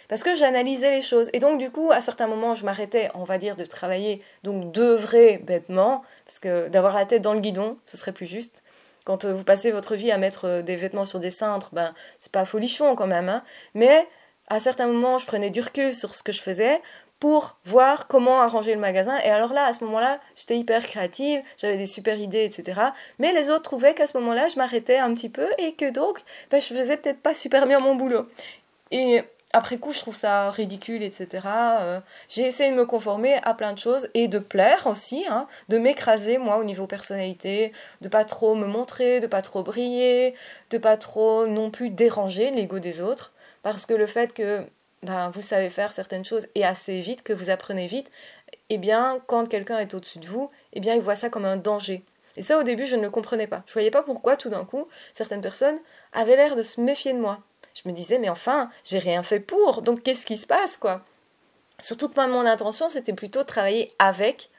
parce que j'analysais les choses. Et donc du coup, à certains moments, je m'arrêtais, on va dire, de travailler, donc d'œuvrer bêtement, parce que d'avoir la tête dans le guidon, ce serait plus juste. Quand vous passez votre vie à mettre des vêtements sur des cintres, c'est pas folichon quand même, hein. Mais à certains moments, je prenais du recul sur ce que je faisais pour voir comment arranger le magasin. Et alors là, à ce moment-là, j'étais hyper créative, j'avais des super idées, etc. Mais les autres trouvaient qu'à ce moment-là, je m'arrêtais un petit peu et que donc, je faisais peut-être pas super bien mon boulot. Et après coup, je trouve ça ridicule, etc. J'ai essayé de me conformer à plein de choses et de plaire aussi, hein, de m'écraser, moi, au niveau personnalité, de pas trop me montrer, de pas trop briller, de pas trop non plus déranger l'ego des autres. Parce que le fait que vous savez faire certaines choses et assez vite, que vous apprenez vite, eh bien, quand quelqu'un est au-dessus de vous, eh bien, il voit ça comme un danger. Et ça, au début, je ne le comprenais pas. Je ne voyais pas pourquoi, tout d'un coup, certaines personnes avaient l'air de se méfier de moi. Je me disais, mais enfin, j'ai rien fait pour, donc qu'est-ce qui se passe, quoi? Surtout que moi, mon intention, c'était plutôt de travailler avec,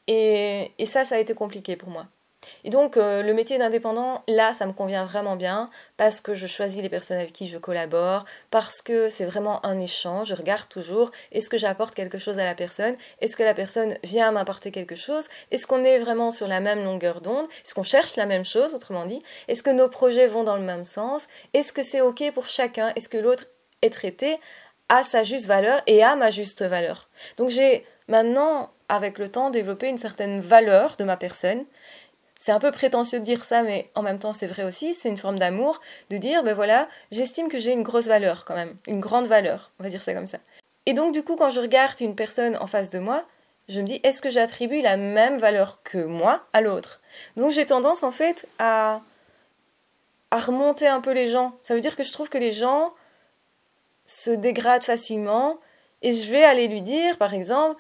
et ça a été compliqué pour moi. Et donc, le métier d'indépendant, là, ça me convient vraiment bien parce que je choisis les personnes avec qui je collabore, parce que c'est vraiment un échange. Je regarde toujours, est-ce que j'apporte quelque chose à la personne? Est-ce que la personne vient m'apporter quelque chose? Est-ce qu'on est vraiment sur la même longueur d'onde? Est-ce qu'on cherche la même chose, autrement dit? Est-ce que nos projets vont dans le même sens? Est-ce que c'est OK pour chacun? Est-ce que l'autre est traité à sa juste valeur et à ma juste valeur? Donc j'ai maintenant, avec le temps, développé une certaine valeur de ma personne. C'est un peu prétentieux de dire ça, mais en même temps c'est vrai aussi, c'est une forme d'amour, de dire, ben voilà, j'estime que j'ai une grosse valeur quand même, une grande valeur, on va dire ça comme ça. Et donc du coup, quand je regarde une personne en face de moi, je me dis, est-ce que j'attribue la même valeur que moi à l'autre? Donc j'ai tendance en fait à remonter un peu les gens. Ça veut dire que je trouve que les gens se dégradent facilement, et je vais aller lui dire, par exemple,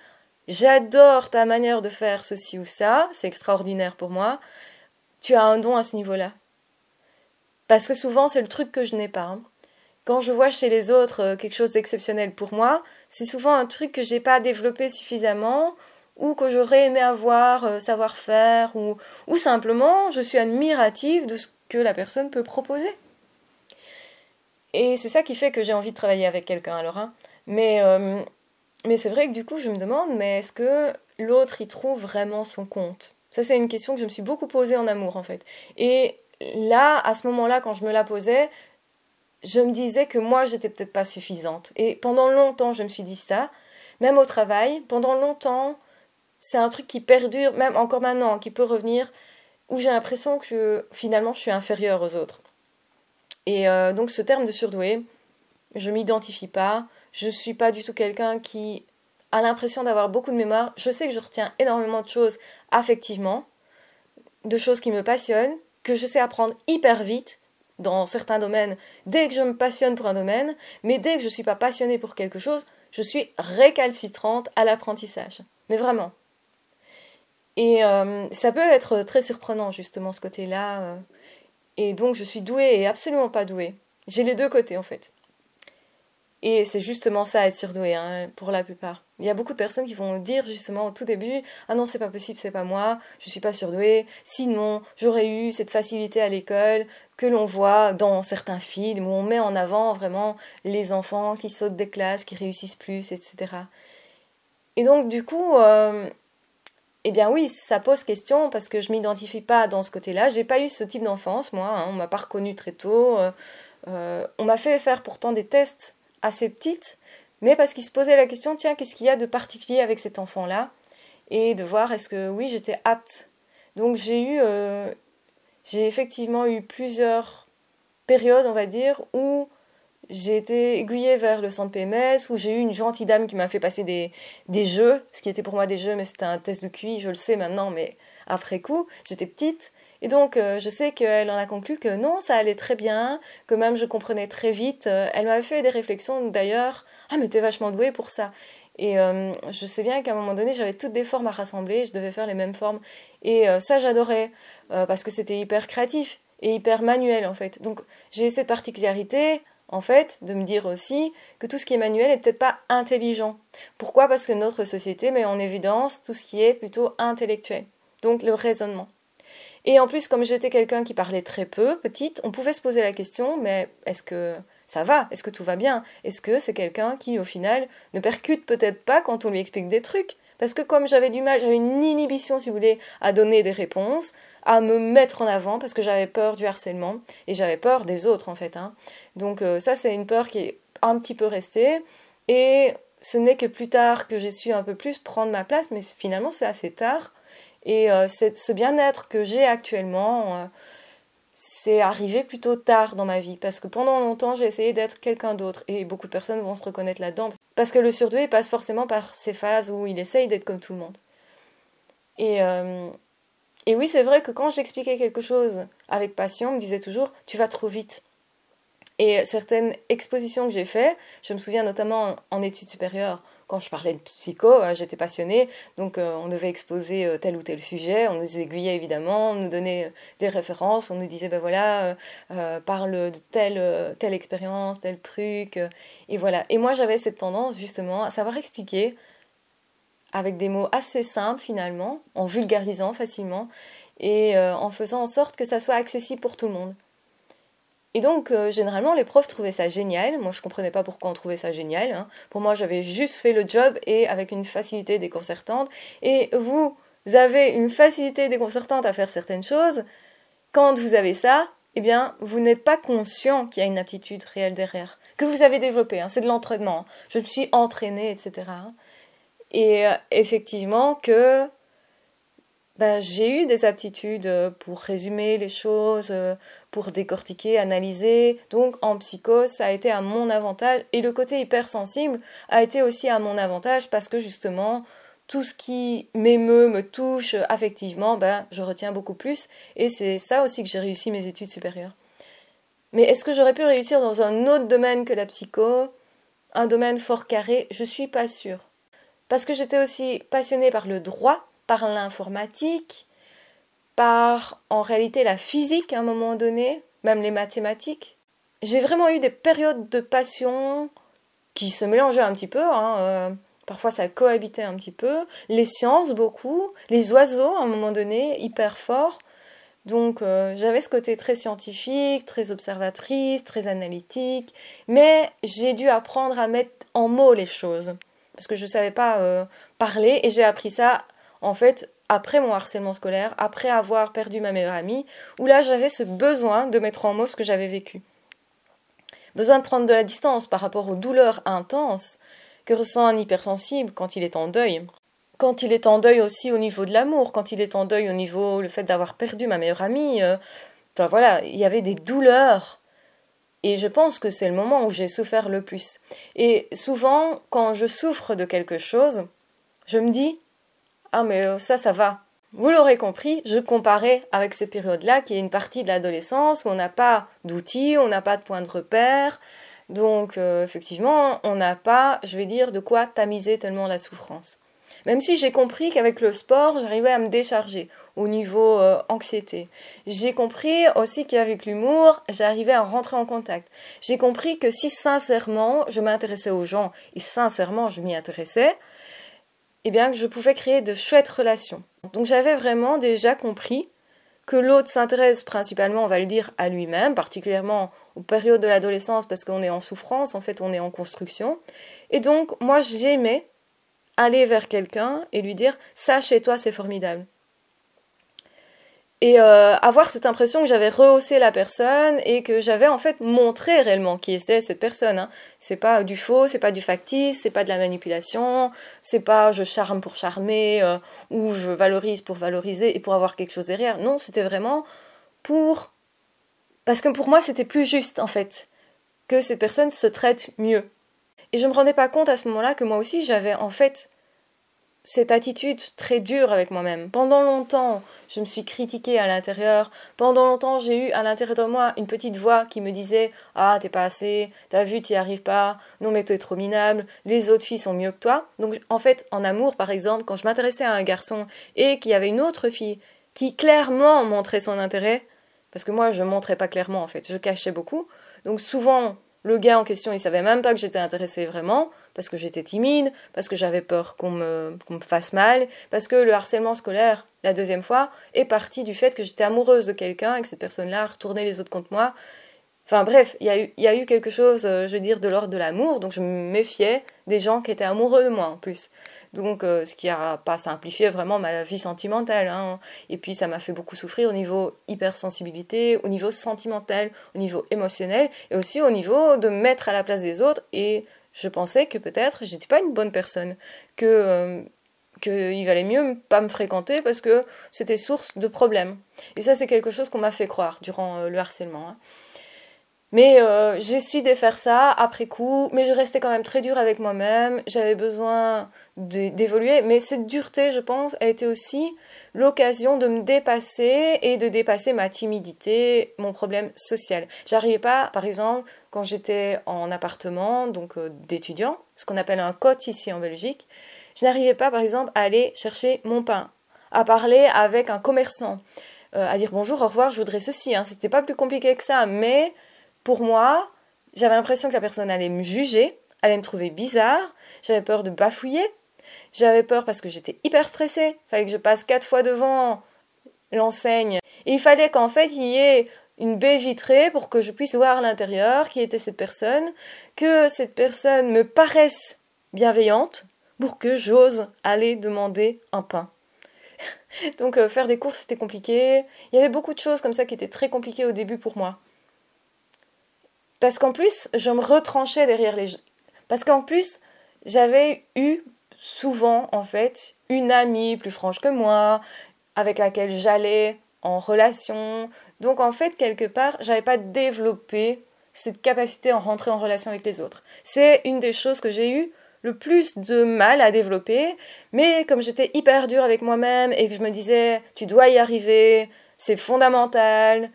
j'adore ta manière de faire ceci ou ça, c'est extraordinaire pour moi, tu as un don à ce niveau-là. Parce que souvent, c'est le truc que je n'ai pas. Hein. Quand je vois chez les autres quelque chose d'exceptionnel pour moi, c'est souvent un truc que j'ai pas développé suffisamment ou que j'aurais aimé avoir, savoir faire, ou simplement je suis admirative de ce que la personne peut proposer. Et c'est ça qui fait que j'ai envie de travailler avec quelqu'un alors. Hein. Mais c'est vrai que du coup, je me demande, mais est-ce que l'autre y trouve vraiment son compte? Ça, c'est une question que je me suis beaucoup posée en amour, en fait. Et là, à ce moment-là, quand je me la posais, je me disais que moi, j'étais peut-être pas suffisante. Et pendant longtemps, je me suis dit ça. Même au travail, pendant longtemps, c'est un truc qui perdure, même encore maintenant, qui peut revenir, où j'ai l'impression que finalement, je suis inférieure aux autres. Et donc, ce terme de surdoué, je m'identifie pas. Je suis pas du tout quelqu'un qui a l'impression d'avoir beaucoup de mémoire. Je sais que je retiens énormément de choses affectivement, de choses qui me passionnent, que je sais apprendre hyper vite dans certains domaines, dès que je me passionne pour un domaine, mais dès que je ne suis pas passionnée pour quelque chose, je suis récalcitrante à l'apprentissage. Mais vraiment. Et ça peut être très surprenant, justement, ce côté-là. Et donc, je suis douée et absolument pas douée. J'ai les deux côtés, en fait. Et c'est justement ça, être surdoué, hein, pour la plupart. Il y a beaucoup de personnes qui vont dire justement au tout début, ah non, c'est pas possible, c'est pas moi, je suis pas surdouée, sinon j'aurais eu cette facilité à l'école que l'on voit dans certains films où on met en avant vraiment les enfants qui sautent des classes, qui réussissent plus, etc. Et donc du coup, eh bien oui, ça pose question parce que je m'identifie pas dans ce côté-là. J'ai pas eu ce type d'enfance, moi, hein, on m'a pas reconnue très tôt. On m'a fait faire pourtant des tests assez petites, mais parce qu'il se posait la question, tiens, qu'est-ce qu'il y a de particulier avec cet enfant-là? Et de voir est-ce que oui, j'étais apte. Donc j'ai effectivement eu plusieurs périodes, on va dire, où j'ai été aiguillée vers le centre PMS, où j'ai eu une gentille dame qui m'a fait passer des jeux, ce qui était pour moi des jeux, mais c'était un test de QI, je le sais maintenant, mais après coup, j'étais petite. Et donc, je sais qu'elle en a conclu que non, ça allait très bien, que même je comprenais très vite. Elle m'avait fait des réflexions d'ailleurs, ah mais t'es vachement douée pour ça. Et je sais bien qu'à un moment donné, j'avais toutes des formes à rassembler, je devais faire les mêmes formes. Et ça, j'adorais, parce que c'était hyper créatif et hyper manuel en fait. Donc, j'ai cette particularité en fait, de me dire aussi que tout ce qui est manuel est peut-être pas intelligent. Pourquoi? Parce que notre société met en évidence tout ce qui est plutôt intellectuel. Donc le raisonnement. Et en plus, comme j'étais quelqu'un qui parlait très peu, petite, on pouvait se poser la question, mais est-ce que ça va? Est-ce que tout va bien? Est-ce que c'est quelqu'un qui, au final, ne percute peut-être pas quand on lui explique des trucs? Parce que comme j'avais du mal, j'avais une inhibition, si vous voulez, à donner des réponses, à me mettre en avant, parce que j'avais peur du harcèlement, et j'avais peur des autres, en fait. Hein. Donc ça, c'est une peur qui est un petit peu restée, et ce n'est que plus tard que j'ai su un peu plus prendre ma place, mais finalement, c'est assez tard. Et ce bien-être que j'ai actuellement, c'est arrivé plutôt tard dans ma vie, parce que pendant longtemps, j'ai essayé d'être quelqu'un d'autre, et beaucoup de personnes vont se reconnaître là-dedans, parce que le surdoué passe forcément par ces phases où il essaye d'être comme tout le monde. Et, euh, et oui, c'est vrai que quand j'expliquais quelque chose avec passion, on me disait toujours « tu vas trop vite ». Et certaines expositions que j'ai faites, je me souviens notamment en études supérieures, quand je parlais de psycho, j'étais passionnée, donc on devait exposer tel ou tel sujet, on nous aiguillait évidemment, on nous donnait des références, on nous disait ben voilà, parle de telle expérience, tel truc, et voilà. Et moi j'avais cette tendance justement à savoir expliquer avec des mots assez simples finalement, en vulgarisant facilement, et en faisant en sorte que ça soit accessible pour tout le monde. Et donc, généralement, les profs trouvaient ça génial. Moi, je comprenais pas pourquoi on trouvait ça génial, hein. Pour moi, j'avais juste fait le job et avec une facilité déconcertante. Et vous avez une facilité déconcertante à faire certaines choses. Quand vous avez ça, eh bien, vous n'êtes pas conscient qu'il y a une aptitude réelle derrière, que vous avez développée, hein. C'est de l'entraînement, hein. Je me suis entraînée, etc. Et effectivement que j'ai eu des aptitudes pour résumer les choses, pour décortiquer, analyser. Donc en psycho, ça a été à mon avantage. Et le côté hypersensible a été aussi à mon avantage parce que justement, tout ce qui m'émeut, me touche affectivement, je retiens beaucoup plus. Et c'est ça aussi que j'ai réussi mes études supérieures. Mais est-ce que j'aurais pu réussir dans un autre domaine que la psycho, un domaine fort carré? Je suis pas sûre. Parce que j'étais aussi passionnée par le droit, par l'informatique, par en réalité la physique à un moment donné, même les mathématiques. J'ai vraiment eu des périodes de passion qui se mélangeaient un petit peu, hein, parfois ça cohabitait un petit peu, les sciences beaucoup, les oiseaux à un moment donné, hyper fort. Donc j'avais ce côté très scientifique, très observatrice, très analytique, mais j'ai dû apprendre à mettre en mots les choses parce que je ne savais pas parler et j'ai appris ça en fait après mon harcèlement scolaire, après avoir perdu ma meilleure amie, où là j'avais ce besoin de mettre en mots ce que j'avais vécu. Besoin de prendre de la distance par rapport aux douleurs intenses que ressent un hypersensible quand il est en deuil. Quand il est en deuil aussi au niveau de l'amour, quand il est en deuil au niveau le fait d'avoir perdu ma meilleure amie, enfin voilà, il y avait des douleurs. Et je pense que c'est le moment où j'ai souffert le plus. Et souvent, quand je souffre de quelque chose, je me dis « Ah mais ça va ». Vous l'aurez compris, je comparais avec ces périodes-là, qui est une partie de l'adolescence où on n'a pas d'outils, on n'a pas de point de repère. Donc effectivement, on n'a pas, je vais dire, de quoi tamiser tellement la souffrance. Même si j'ai compris qu'avec le sport, j'arrivais à me décharger au niveau anxiété. J'ai compris aussi qu'avec l'humour, j'arrivais à rentrer en contact. J'ai compris que si sincèrement, je m'intéressais aux gens, et sincèrement, je m'y intéressais, eh bien, que je pouvais créer de chouettes relations. Donc j'avais vraiment déjà compris que l'autre s'intéresse principalement, on va le dire, à lui-même, particulièrement aux périodes de l'adolescence, parce qu'on est en souffrance, en fait, on est en construction. Et donc, moi, j'aimais aller vers quelqu'un et lui dire « ça, chez toi, c'est formidable ». Et avoir cette impression que j'avais rehaussé la personne et que j'avais en fait montré réellement qui était cette personne, hein. C'est pas du faux, c'est pas du factice, c'est pas de la manipulation, c'est pas je charme pour charmer ou je valorise pour valoriser et pour avoir quelque chose derrière. Non, c'était vraiment pour... Parce que pour moi, c'était plus juste en fait, que cette personne se traite mieux. Et je me rendais pas compte à ce moment-là que moi aussi j'avais en fait cette attitude très dure avec moi-même. Pendant longtemps, je me suis critiquée à l'intérieur. Pendant longtemps, j'ai eu à l'intérieur de moi une petite voix qui me disait « Ah, t'es pas assez, t'as vu, t'y arrives pas, non mais t'es trop minable, les autres filles sont mieux que toi. » Donc en fait, en amour par exemple, quand je m'intéressais à un garçon et qu'il y avait une autre fille qui clairement montrait son intérêt, parce que moi je montrais pas clairement en fait, je cachais beaucoup, donc souvent le gars en question il savait même pas que j'étais intéressée vraiment, parce que j'étais timide, parce que j'avais peur qu'on me fasse mal, parce que le harcèlement scolaire, la deuxième fois, est parti du fait que j'étais amoureuse de quelqu'un et que cette personne-là a retourné les autres contre moi. Enfin bref, il y a eu quelque chose, je veux dire, de l'ordre de l'amour, donc je me méfiais des gens qui étaient amoureux de moi en plus. Donc ce qui n'a pas simplifié vraiment ma vie sentimentale, hein. Et puis ça m'a fait beaucoup souffrir au niveau hypersensibilité, au niveau sentimental, au niveau émotionnel, et aussi au niveau de me mettre à la place des autres, et je pensais que peut-être j'étais pas une bonne personne, qu'il valait mieux pas me fréquenter parce que c'était source de problèmes. Et ça c'est quelque chose qu'on m'a fait croire durant le harcèlement, hein. Mais j'ai su défaire ça après coup, mais je restais quand même très dure avec moi-même, j'avais besoin d'évoluer, mais cette dureté, je pense, a été aussi l'occasion de me dépasser et de dépasser ma timidité, mon problème social. J'arrivais pas, par exemple, quand j'étais en appartement, donc d'étudiant, ce qu'on appelle un cote ici en Belgique, je n'arrivais pas, par exemple, à aller chercher mon pain, à parler avec un commerçant, à dire bonjour, au revoir, je voudrais ceci, hein. C'était pas plus compliqué que ça, mais... Pour moi, j'avais l'impression que la personne allait me juger, allait me trouver bizarre, j'avais peur de bafouiller, j'avais peur parce que j'étais hyper stressée, il fallait que je passe 4 fois devant l'enseigne. Et il fallait qu'en fait, il y ait une baie vitrée pour que je puisse voir à l'intérieur qui était cette personne, que cette personne me paraisse bienveillante pour que j'ose aller demander un pain. Donc faire des courses, c'était compliqué. Il y avait beaucoup de choses comme ça qui étaient très compliquées au début pour moi. Parce qu'en plus, je me retranchais derrière les gens. Parce qu'en plus, j'avais eu souvent, en fait, une amie plus franche que moi, avec laquelle j'allais en relation. Donc, en fait, quelque part, j'avais pas développé cette capacité à rentrer en relation avec les autres. C'est une des choses que j'ai eu le plus de mal à développer, mais comme j'étais hyper dure avec moi-même et que je me disais, tu dois y arriver, c'est fondamental,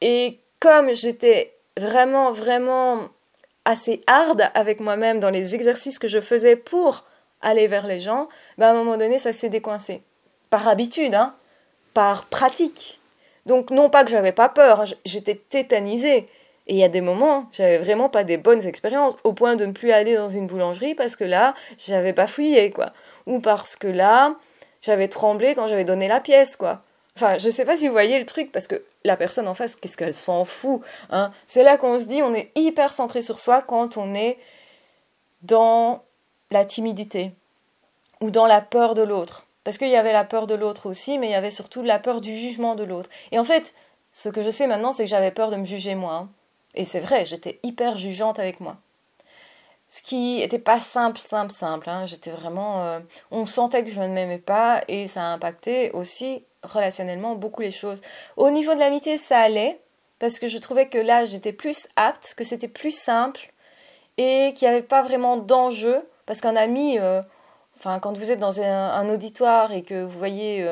et comme j'étais vraiment, vraiment assez hard avec moi-même dans les exercices que je faisais pour aller vers les gens, ben à un moment donné, ça s'est décoincé. Par habitude, hein, par pratique. Donc non pas que j'avais pas peur, hein, j'étais tétanisée. Et il y a des moments, j'avais vraiment pas des bonnes expériences, au point de ne plus aller dans une boulangerie parce que là, j'avais pas fouillé, quoi. Ou parce que là, j'avais tremblé quand j'avais donné la pièce, quoi. Enfin, je sais pas si vous voyez le truc, parce que la personne en face, qu'est-ce qu'elle s'en fout, hein. C'est là qu'on se dit, on est hyper centré sur soi quand on est dans la timidité ou dans la peur de l'autre. Parce qu'il y avait la peur de l'autre aussi, mais il y avait surtout la peur du jugement de l'autre. Et en fait, ce que je sais maintenant, c'est que j'avais peur de me juger moi, hein. Et c'est vrai, j'étais hyper jugeante avec moi. Ce qui n'était pas simple, hein. J'étais vraiment... on sentait que je ne m'aimais pas et ça a impacté aussi relationnellement beaucoup les choses. Au niveau de l'amitié, ça allait, parce que je trouvais que là, j'étais plus apte, que c'était plus simple et qu'il n'y avait pas vraiment d'enjeu, parce qu'un ami, enfin, quand vous êtes dans un auditoire et que vous voyez,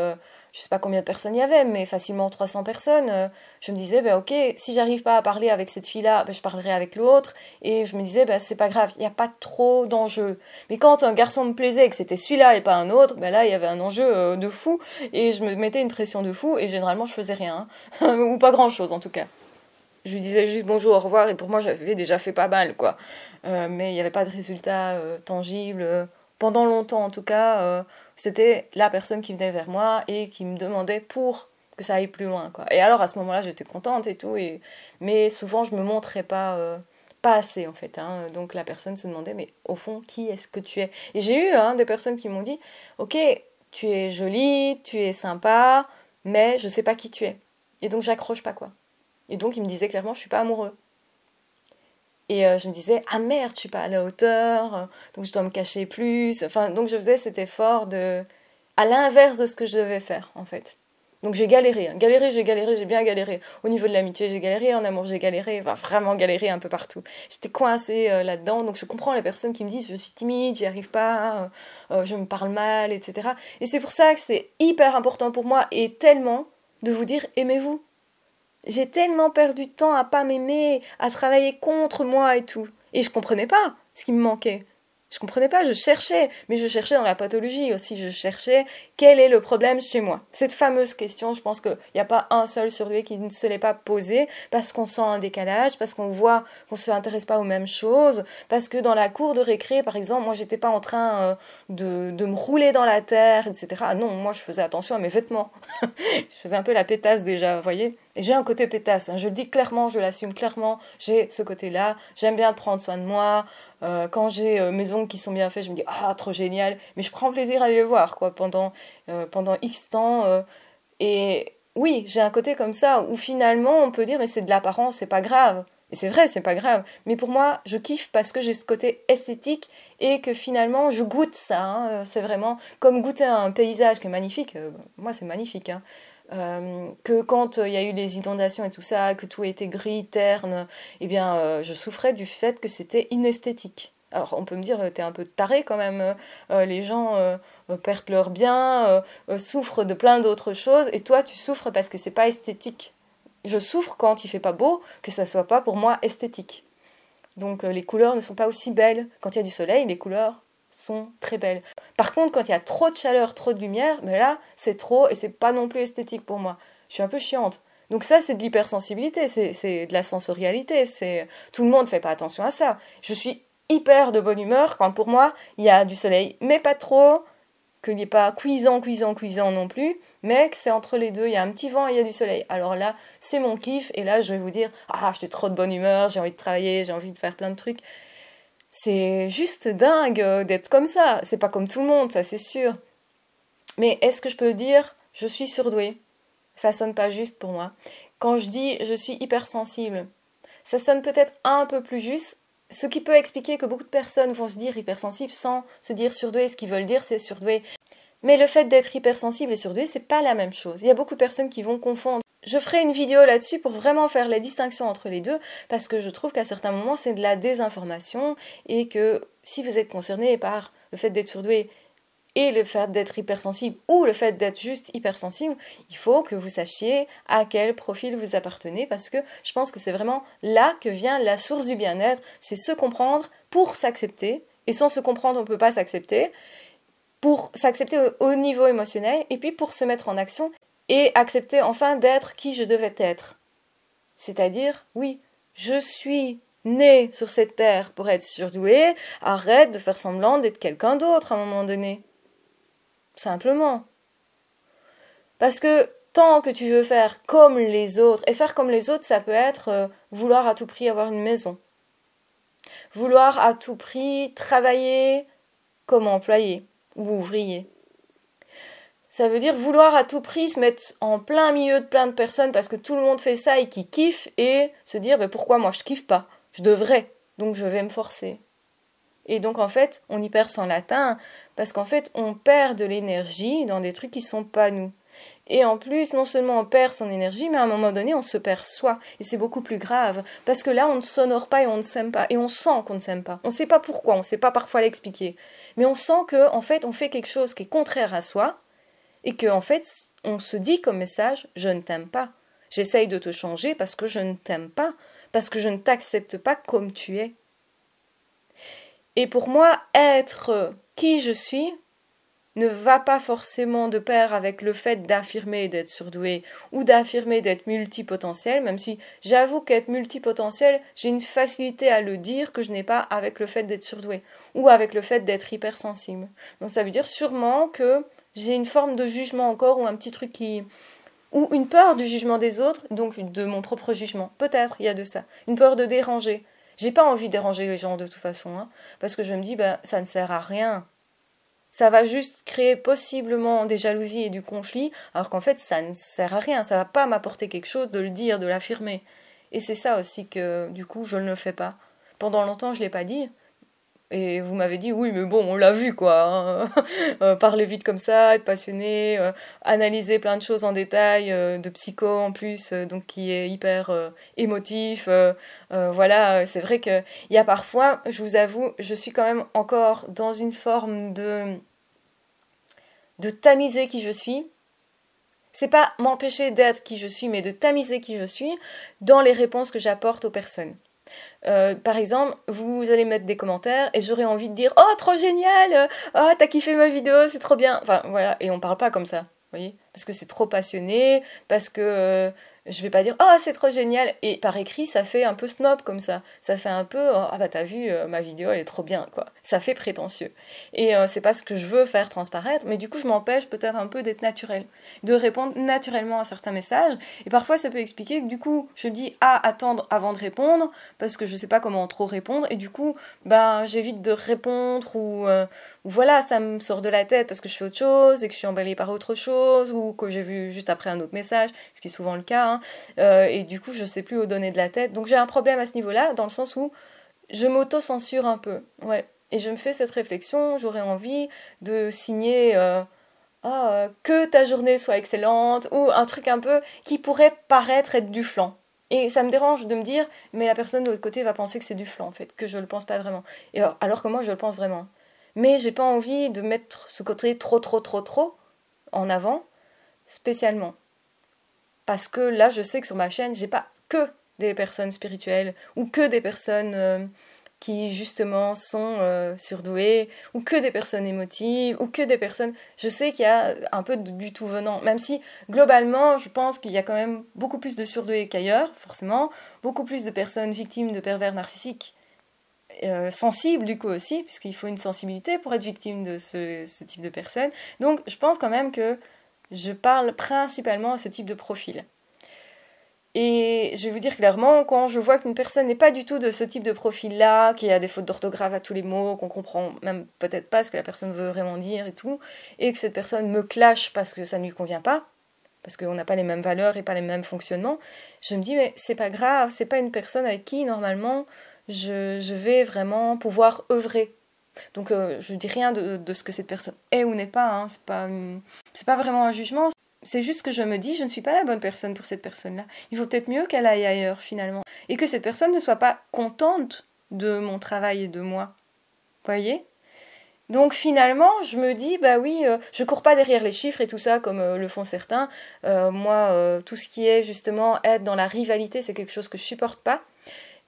je sais pas combien de personnes il y avait, mais facilement 300 personnes, je me disais, ben ok, si j'arrive pas à parler avec cette fille-là, ben, je parlerai avec l'autre. Et je me disais, ben c'est pas grave, il n'y a pas trop d'enjeu. Mais quand un garçon me plaisait et que c'était celui-là et pas un autre, ben là, il y avait un enjeu de fou. Et je me mettais une pression de fou et généralement, je faisais rien, hein. Ou pas grand-chose en tout cas. Je lui disais juste bonjour, au revoir, et pour moi, j'avais déjà fait pas mal, quoi. Mais il n'y avait pas de résultat tangible. Pendant longtemps, en tout cas, c'était la personne qui venait vers moi et qui me demandait pour que ça aille plus loin, quoi. Et alors, à ce moment-là, j'étais contente et tout, mais souvent, je me montrais pas assez, en fait, hein. Donc, la personne se demandait, mais au fond, qui est-ce que tu es? Et j'ai eu des personnes qui m'ont dit, ok, tu es jolie, tu es sympa, mais je sais pas qui tu es. Et donc, j'accroche pas, quoi. Et donc, il me disait clairement, je suis pas amoureux. Et je me disais, ah merde, je suis pas à la hauteur, donc je dois me cacher plus. Enfin, donc je faisais cet effort à l'inverse de ce que je devais faire, en fait. Donc j'ai galéré, hein. J'ai bien galéré. Au niveau de l'amitié, j'ai galéré, en amour, j'ai galéré, enfin vraiment galéré un peu partout. J'étais coincée là-dedans, donc je comprends les personnes qui me disent, je suis timide, j'y arrive pas, je me parle mal, etc. Et c'est pour ça que c'est hyper important pour moi, et tellement, de vous dire, aimez-vous. J'ai tellement perdu de temps à pas m'aimer, à travailler contre moi et tout. Et je comprenais pas ce qui me manquait. Je comprenais pas, je cherchais, mais je cherchais dans la pathologie aussi, je cherchais quel est le problème chez moi. Cette fameuse question, je pense qu'il n'y a pas un seul sur deux qui ne se l'est pas posée, parce qu'on sent un décalage, parce qu'on voit qu'on ne s'intéresse pas aux mêmes choses, parce que dans la cour de récré, par exemple, moi j'étais pas en train de me rouler dans la terre, etc. Ah non, moi je faisais attention à mes vêtements. Je faisais un peu la pétasse déjà, vous voyez. Et j'ai un côté pétasse, hein. Je le dis clairement, je l'assume clairement, j'ai ce côté-là, j'aime bien prendre soin de moi. Quand j'ai mes ongles qui sont bien faits, je me dis ah trop génial, mais je prends plaisir à aller les voir quoi pendant X temps. Et oui, j'ai un côté comme ça où finalement on peut dire mais c'est de l'apparence, c'est pas grave. Et c'est vrai, c'est pas grave. Mais pour moi, je kiffe parce que j'ai ce côté esthétique et que finalement je goûte ça, hein. C'est vraiment comme goûter un paysage qui est magnifique. Moi, c'est magnifique, hein. Que quand il y a eu les inondations et tout ça, que tout était gris, terne, eh bien, je souffrais du fait que c'était inesthétique. Alors, on peut me dire, t'es un peu taré quand même, les gens perdent leurs biens, souffrent de plein d'autres choses, et toi, tu souffres parce que c'est pas esthétique. Je souffre quand il fait pas beau, que ça soit pas pour moi esthétique. Donc, les couleurs ne sont pas aussi belles. Quand il y a du soleil, les couleurs sont très belles. Par contre, quand il y a trop de chaleur, trop de lumière, mais là, c'est trop et c'est pas non plus esthétique pour moi. Je suis un peu chiante. Donc ça, c'est de l'hypersensibilité, c'est de la sensorialité. Tout le monde ne fait pas attention à ça. Je suis hyper de bonne humeur quand pour moi, il y a du soleil, mais pas trop, qu'il n'est pas cuisant non plus, mais que c'est entre les deux, il y a un petit vent et il y a du soleil. Alors là, c'est mon kiff, et là, je vais vous dire, ah, j'étais trop de bonne humeur, j'ai envie de travailler, j'ai envie de faire plein de trucs. C'est juste dingue d'être comme ça. C'est pas comme tout le monde, ça c'est sûr. Mais est-ce que je peux dire, je suis surdouée? Ça sonne pas juste pour moi. Quand je dis je suis hypersensible, ça sonne peut-être un peu plus juste, ce qui peut expliquer que beaucoup de personnes vont se dire hypersensible sans se dire surdoué. Ce qu'ils veulent dire, c'est surdoué. Mais le fait d'être hypersensible et surdoué, c'est pas la même chose. Il y a beaucoup de personnes qui vont confondre. Je ferai une vidéo là-dessus pour vraiment faire la distinction entre les deux, parce que je trouve qu'à certains moments, c'est de la désinformation, et que si vous êtes concerné par le fait d'être surdoué et le fait d'être hypersensible ou le fait d'être juste hypersensible, il faut que vous sachiez à quel profil vous appartenez, parce que je pense que c'est vraiment là que vient la source du bien-être, c'est se comprendre pour s'accepter, et sans se comprendre on ne peut pas s'accepter, pour s'accepter au niveau émotionnel, et puis pour se mettre en action et accepter enfin d'être qui je devais être. C'est-à-dire, oui, je suis née sur cette terre pour être surdouée, arrête de faire semblant d'être quelqu'un d'autre à un moment donné. Simplement. Parce que tant que tu veux faire comme les autres, et faire comme les autres, ça peut être vouloir à tout prix avoir une maison, vouloir à tout prix travailler comme employé ou ouvrier. Ça veut dire vouloir à tout prix se mettre en plein milieu de plein de personnes parce que tout le monde fait ça et qui kiffe, et se dire pourquoi moi je kiffe pas? Je devrais, donc je vais me forcer. Et donc en fait, on y perd son latin, parce qu'en fait, on perd de l'énergie dans des trucs qui sont pas nous. Et en plus, non seulement on perd son énergie, mais à un moment donné, on se perd soi. Et c'est beaucoup plus grave, parce que là, on ne s'honore pas et on ne s'aime pas. Et on sent qu'on ne s'aime pas. On ne sait pas pourquoi, on ne sait pas parfois l'expliquer. Mais on sent que, en fait, on fait quelque chose qui est contraire à soi, et que, en fait, on se dit comme message, je ne t'aime pas. J'essaye de te changer parce que je ne t'aime pas, parce que je ne t'accepte pas comme tu es. Et pour moi, être qui je suis ne va pas forcément de pair avec le fait d'affirmer d'être surdoué ou d'affirmer d'être multipotentiel, même si j'avoue qu'être multipotentiel, j'ai une facilité à le dire que je n'ai pas avec le fait d'être surdoué ou avec le fait d'être hypersensible. Donc ça veut dire sûrement que j'ai une forme de jugement encore, ou un petit truc qui... ou une peur du jugement des autres, donc de mon propre jugement. Peut-être, il y a de ça. Une peur de déranger. J'ai pas envie de déranger les gens de toute façon, hein, parce que je me dis, ça ne sert à rien. Ça va juste créer possiblement des jalousies et du conflit, alors qu'en fait, ça ne sert à rien. Ça va pas m'apporter quelque chose de le dire, de l'affirmer. Et c'est ça aussi que, du coup, je ne le fais pas. Pendant longtemps, je l'ai pas dit. Et vous m'avez dit, oui, mais bon, on l'a vu, quoi. Hein. Parler vite comme ça, être passionné, analyser plein de choses en détail, de psycho en plus, donc qui est hyper émotif. Voilà, c'est vrai qu'il y a parfois, je vous avoue, je suis quand même encore dans une forme de tamiser qui je suis. C'est pas m'empêcher d'être qui je suis, mais de tamiser qui je suis dans les réponses que j'apporte aux personnes. Par exemple, vous allez mettre des commentaires et j'aurai envie de dire oh trop génial, oh t'as kiffé ma vidéo, c'est trop bien. Enfin voilà, et on parle pas comme ça, vous voyez, parce que c'est trop passionné, parce que je vais pas dire oh c'est trop génial, et par écrit ça fait un peu snob comme ça fait un peu ah bah t'as vu ma vidéo elle est trop bien quoi, ça fait prétentieux. Et c'est pas ce que je veux faire transparaître, mais du coup je m'empêche peut-être un peu d'être naturel, de répondre naturellement à certains messages, et parfois ça peut expliquer que du coup je dis attendre avant de répondre parce que je sais pas comment trop répondre, et du coup j'évite de répondre, ou voilà, ça me sort de la tête parce que je fais autre chose et que je suis emballée par autre chose, ou que j'ai vu juste après un autre message, ce qui est souvent le cas, hein. Et du coup je sais plus où donner de la tête, donc j'ai un problème à ce niveau-là, dans le sens où je m'auto-censure un peu, ouais, et je me fais cette réflexion, j'aurais envie de signer que ta journée soit excellente, ou un truc un peu qui pourrait paraître être du flan. Et ça me dérange de me dire, mais la personne de l'autre côté va penser que c'est du flan, en fait, que je le pense pas vraiment. Et alors que moi, je le pense vraiment. Mais j'ai pas envie de mettre ce côté trop en avant, spécialement. Parce que là, je sais que sur ma chaîne, j'ai pas que des personnes spirituelles, ou que des personnes qui justement sont surdouées, ou que des personnes émotives, ou que des personnes... Je sais qu'il y a un peu du tout venant, même si globalement, je pense qu'il y a quand même beaucoup plus de surdoués qu'ailleurs, forcément, beaucoup plus de personnes victimes de pervers narcissiques sensible du coup aussi, puisqu'il faut une sensibilité pour être victime de ce type de personne. Donc je pense quand même que je parle principalement à ce type de profil. Et je vais vous dire clairement, quand je vois qu'une personne n'est pas du tout de ce type de profil-là, qui a des fautes d'orthographe à tous les mots, qu'on comprend même peut-être pas ce que la personne veut vraiment dire et tout, et que cette personne me clash parce que ça ne lui convient pas, parce qu'on n'a pas les mêmes valeurs et pas les mêmes fonctionnements, je me dis mais c'est pas grave, c'est pas une personne avec qui normalement je vais vraiment pouvoir œuvrer. Donc je dis rien de ce que cette personne est ou n'est pas, hein. C'est pas vraiment un jugement, c'est juste que je me dis je ne suis pas la bonne personne pour cette personne-là. Il vaut peut-être mieux qu'elle aille ailleurs finalement. Et que cette personne ne soit pas contente de mon travail et de moi. Vous voyez? Donc finalement, je me dis, bah oui, je cours pas derrière les chiffres et tout ça comme le font certains. Moi, tout ce qui est justement être dans la rivalité, c'est quelque chose que je supporte pas.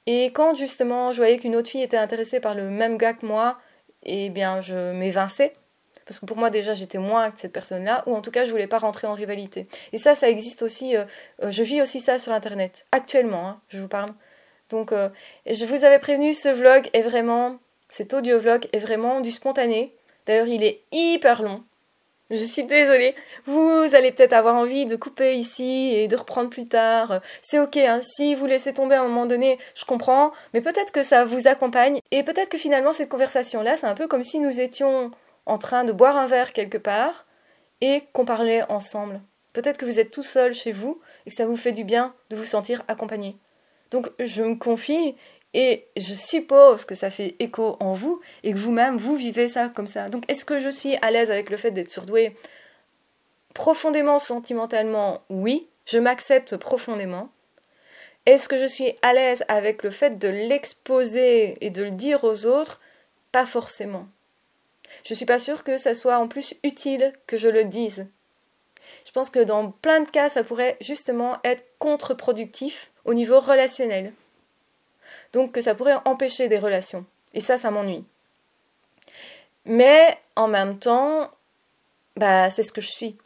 Et quand justement je voyais qu'une autre fille était intéressée par le même gars que moi, eh bien je m'évinçais. Parce que pour moi déjà j'étais moins que cette personne-là, ou en tout cas je voulais pas rentrer en rivalité. Et ça existe aussi, je vis aussi ça sur internet, actuellement, hein, je vous parle. Donc je vous avais prévenu, ce vlog est vraiment, cet audio vlog est vraiment du spontané. D'ailleurs il est hyper long. Je suis désolée, vous allez peut-être avoir envie de couper ici et de reprendre plus tard. C'est ok, hein, si vous laissez tomber à un moment donné, je comprends, mais peut-être que ça vous accompagne et peut-être que finalement cette conversation-là, c'est un peu comme si nous étions en train de boire un verre quelque part et qu'on parlait ensemble. Peut-être que vous êtes tout seul chez vous et que ça vous fait du bien de vous sentir accompagné. Donc je me confie et je suppose que ça fait écho en vous et que vous-même, vous vivez ça comme ça. Donc est-ce que je suis à l'aise avec le fait d'être surdouée? Profondément, sentimentalement, oui. Je m'accepte profondément. Est-ce que je suis à l'aise avec le fait de l'exposer et de le dire aux autres? Pas forcément. Je suis pas sûre que ça soit en plus utile que je le dise. Je pense que dans plein de cas, ça pourrait justement être contre-productif au niveau relationnel. Donc que ça pourrait empêcher des relations. Et ça m'ennuie. Mais en même temps, bah c'est ce que je suis.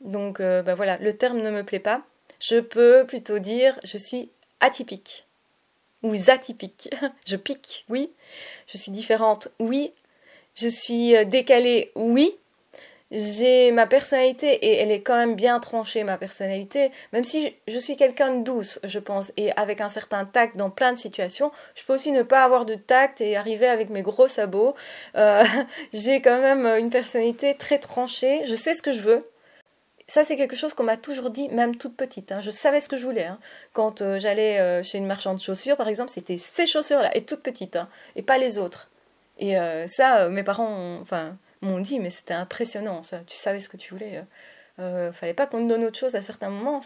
Donc bah voilà, le terme ne me plaît pas. Je peux plutôt dire je suis atypique. Ou atypique. Je pique, oui. Je suis différente, oui. Je suis décalée, oui. J'ai ma personnalité et elle est quand même bien tranchée, ma personnalité, même si je suis quelqu'un de douce, je pense, et avec un certain tact dans plein de situations. Je peux aussi ne pas avoir de tact et arriver avec mes gros sabots. Euh, j'ai quand même une personnalité très tranchée, je sais ce que je veux. Ça, c'est quelque chose qu'on m'a toujours dit, même toute petite, hein. Je savais ce que je voulais, hein. Quand j'allais chez une marchande de chaussures, par exemple, c'était ces chaussures-là, et toutes petites, hein, et pas les autres. Et ça, mes parents m'ont dit, mais c'était impressionnant, ça. Tu savais ce que tu voulais. Fallait pas qu'on te donne autre chose à certains moments.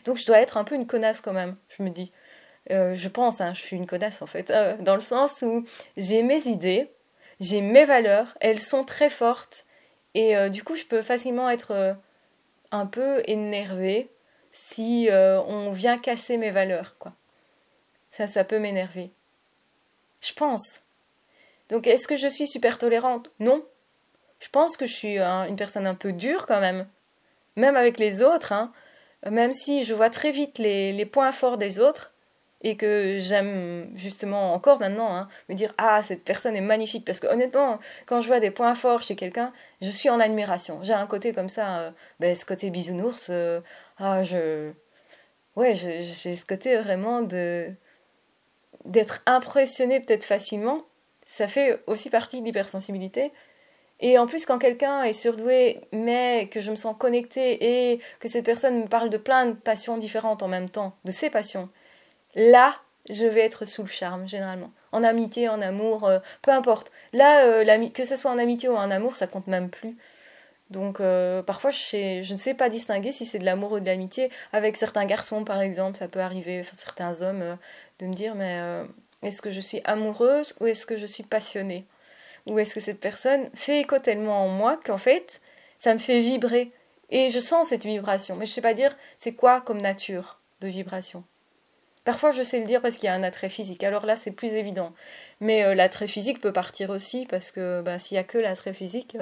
Donc je dois être un peu une connasse quand même, je me dis. Je pense, hein, je suis une connasse en fait, dans le sens où j'ai mes idées, j'ai mes valeurs, elles sont très fortes, et du coup je peux facilement être un peu énervée si on vient casser mes valeurs, quoi. Ça peut m'énerver. Je pense. Donc est-ce que je suis super tolérante? Non. Je pense que je suis une personne un peu dure quand même. Même avec les autres, hein. Même si je vois très vite les points forts des autres, et que j'aime justement encore maintenant, hein, me dire ah cette personne est magnifique, parce que honnêtement quand je vois des points forts chez quelqu'un, je suis en admiration. J'ai un côté comme ça, ce côté bisounours, ah je ouais j'ai ce côté vraiment de d'être impressionné peut-être facilement. Ça fait aussi partie de l'hypersensibilité. Et en plus, quand quelqu'un est surdoué, mais que je me sens connectée et que cette personne me parle de plein de passions différentes en même temps, de ses passions, là, je vais être sous le charme, généralement. En amitié, en amour, peu importe. Là, que ce soit en amitié ou en amour, ça compte même plus. Donc, parfois, je ne sais pas distinguer si c'est de l'amour ou de l'amitié. Avec certains garçons, par exemple, ça peut arriver, enfin, certains hommes, de me dire, mais est-ce que je suis amoureuse ou est-ce que je suis passionnée? Ou est-ce que cette personne fait écho tellement en moi qu'en fait, ça me fait vibrer. Et je sens cette vibration, mais je ne sais pas dire c'est quoi comme nature de vibration. Parfois, je sais le dire parce qu'il y a un attrait physique. Alors là, c'est plus évident. Mais l'attrait physique peut partir aussi parce que s'il y a que l'attrait physique,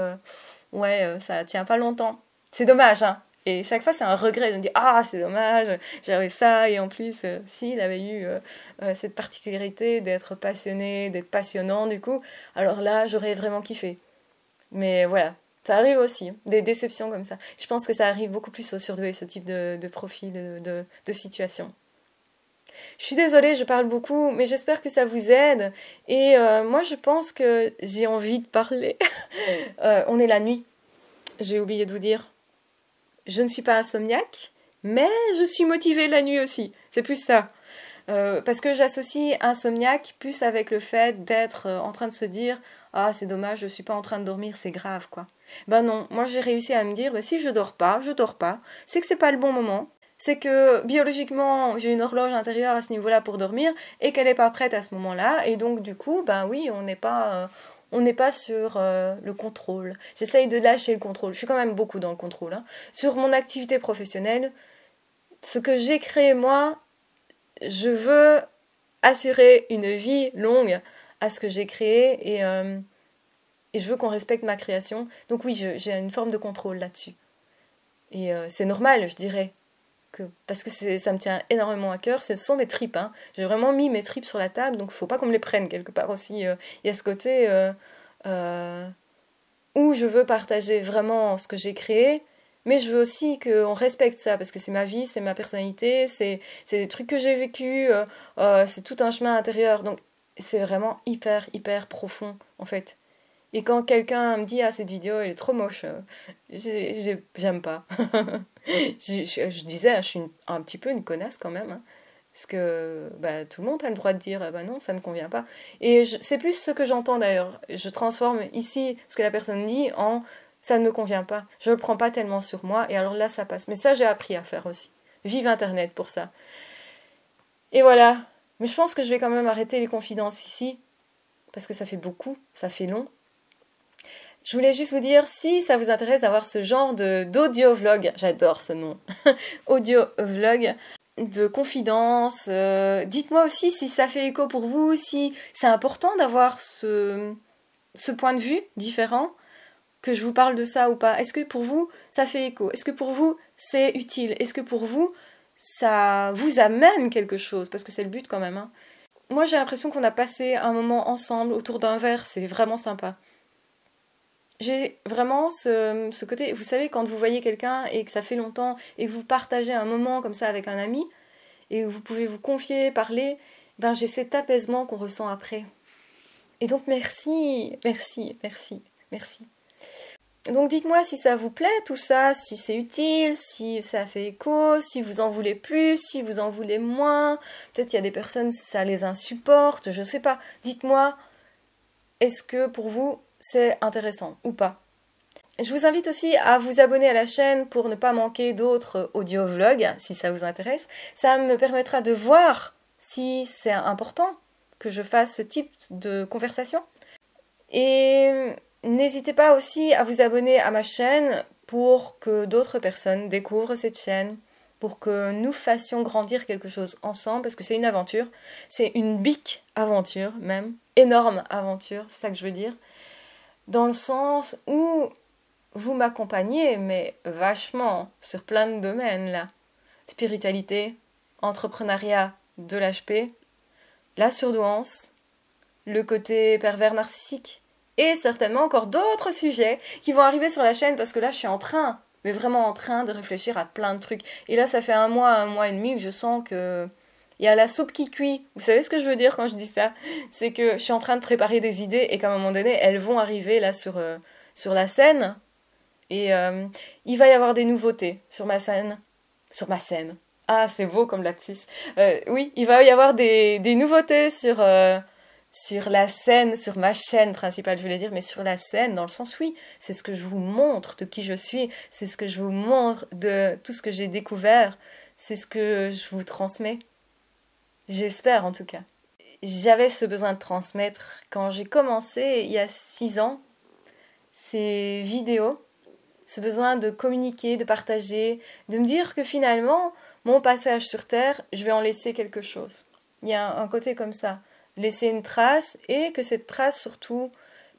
ça tient pas longtemps. C'est dommage, hein. Et chaque fois, c'est un regret. Je me dis, ah, c'est dommage, j'avais ça. Et en plus, s'il avait eu cette particularité d'être passionné, d'être passionnant, du coup, alors là, j'aurais vraiment kiffé. Mais voilà, ça arrive aussi, des déceptions comme ça. Je pense que ça arrive beaucoup plus aux surdoués, ce type de profil, de situation. Je suis désolée, je parle beaucoup, mais j'espère que ça vous aide. Et moi, je pense que j'ai envie de parler. On est la nuit, j'ai oublié de vous dire. Je ne suis pas insomniaque, mais je suis motivée la nuit aussi. C'est plus ça. Parce que j'associe insomniaque plus avec le fait d'être en train de se dire ah c'est dommage je suis pas en train de dormir c'est grave quoi. Ben non, moi j'ai réussi à me dire ben, si je dors pas, c'est que c'est pas le bon moment, c'est que biologiquement j'ai une horloge intérieure à ce niveau-là pour dormir et qu'elle est pas prête à ce moment-là et donc du coup ben oui on n'est pas sur le contrôle. J'essaye de lâcher le contrôle. Je suis quand même beaucoup dans le contrôle. Hein. Sur mon activité professionnelle, ce que j'ai créé moi, je veux assurer une vie longue à ce que j'ai créé et je veux qu'on respecte ma création. Donc oui, j'ai une forme de contrôle là-dessus. Et c'est normal, je dirais, parce que ça me tient énormément à cœur. Ce sont mes tripes. Hein. J'ai vraiment mis mes tripes sur la table, donc il ne faut pas qu'on me les prenne quelque part aussi. Il y a ce côté où je veux partager vraiment ce que j'ai créé, mais je veux aussi qu'on respecte ça, parce que c'est ma vie, c'est ma personnalité, c'est des trucs que j'ai vécu, c'est tout un chemin intérieur, donc c'est vraiment hyper, hyper profond, en fait. Et quand quelqu'un me dit «Ah, cette vidéo, elle est trop moche», j'aime pas. Je disais, hein, je suis un petit peu une connasse quand même, hein. Parce que bah, tout le monde a le droit de dire bah non, ça ne me convient pas. Et c'est plus ce que j'entends d'ailleurs. Je transforme ici ce que la personne dit en ça ne me convient pas. Je ne le prends pas tellement sur moi et alors là ça passe. Mais ça j'ai appris à faire aussi. Vive Internet pour ça. Et voilà. Mais je pense que je vais quand même arrêter les confidences ici parce que ça fait beaucoup, ça fait long. Je voulais juste vous dire si ça vous intéresse d'avoir ce genre d'audio-vlog, j'adore ce nom, audio-vlog, de confidence. Dites-moi aussi si ça fait écho pour vous, si c'est important d'avoir ce point de vue différent, que je vous parle de ça ou pas. Est-ce que pour vous, ça fait écho? Est-ce que pour vous, c'est utile? Est-ce que pour vous, ça vous amène quelque chose? Parce que c'est le but quand même. Hein. Moi, j'ai l'impression qu'on a passé un moment ensemble autour d'un verre. C'est vraiment sympa. J'ai vraiment ce côté, vous savez, quand vous voyez quelqu'un et que ça fait longtemps et que vous partagez un moment comme ça avec un ami, et vous pouvez vous confier, parler, ben j'ai cet apaisement qu'on ressent après. Et donc merci, merci, merci, merci. Donc dites-moi si ça vous plaît tout ça, si c'est utile, si ça fait écho, si vous en voulez plus, si vous en voulez moins. Peut-être qu'il y a des personnes, ça les insupporte, je sais pas. Dites-moi, est-ce que pour vous c'est intéressant ou pas? Je vous invite aussi à vous abonner à la chaîne pour ne pas manquer d'autres audio-vlogs, si ça vous intéresse. Ça me permettra de voir si c'est important que je fasse ce type de conversation. Et n'hésitez pas aussi à vous abonner à ma chaîne pour que d'autres personnes découvrent cette chaîne, pour que nous fassions grandir quelque chose ensemble, parce que c'est une aventure, c'est une big aventure même, énorme aventure, c'est ça que je veux dire, dans le sens où vous m'accompagnez, mais vachement, sur plein de domaines, là. Spiritualité, entrepreneuriat de l'HP, la surdouance, le côté pervers narcissique, et certainement encore d'autres sujets qui vont arriver sur la chaîne, parce que là, je suis en train, mais vraiment en train de réfléchir à plein de trucs. Et là, ça fait un mois et demi que je sens que il y a la soupe qui cuit. Vous savez ce que je veux dire quand je dis ça? C'est que je suis en train de préparer des idées et qu'à un moment donné, elles vont arriver là sur la scène. Et il va y avoir des nouveautés sur ma scène. Sur ma scène. Ah, c'est beau comme lapsus. Oui, il va y avoir des nouveautés sur la scène, sur ma chaîne principale, je voulais dire, mais sur la scène, dans le sens, oui, c'est ce que je vous montre de qui je suis, c'est ce que je vous montre de tout ce que j'ai découvert, c'est ce que je vous transmets. J'espère en tout cas. J'avais ce besoin de transmettre quand j'ai commencé il y a 6 ans ces vidéos, ce besoin de communiquer, de partager, de me dire que finalement, mon passage sur Terre, je vais en laisser quelque chose. Il y a un côté comme ça, laisser une trace et que cette trace surtout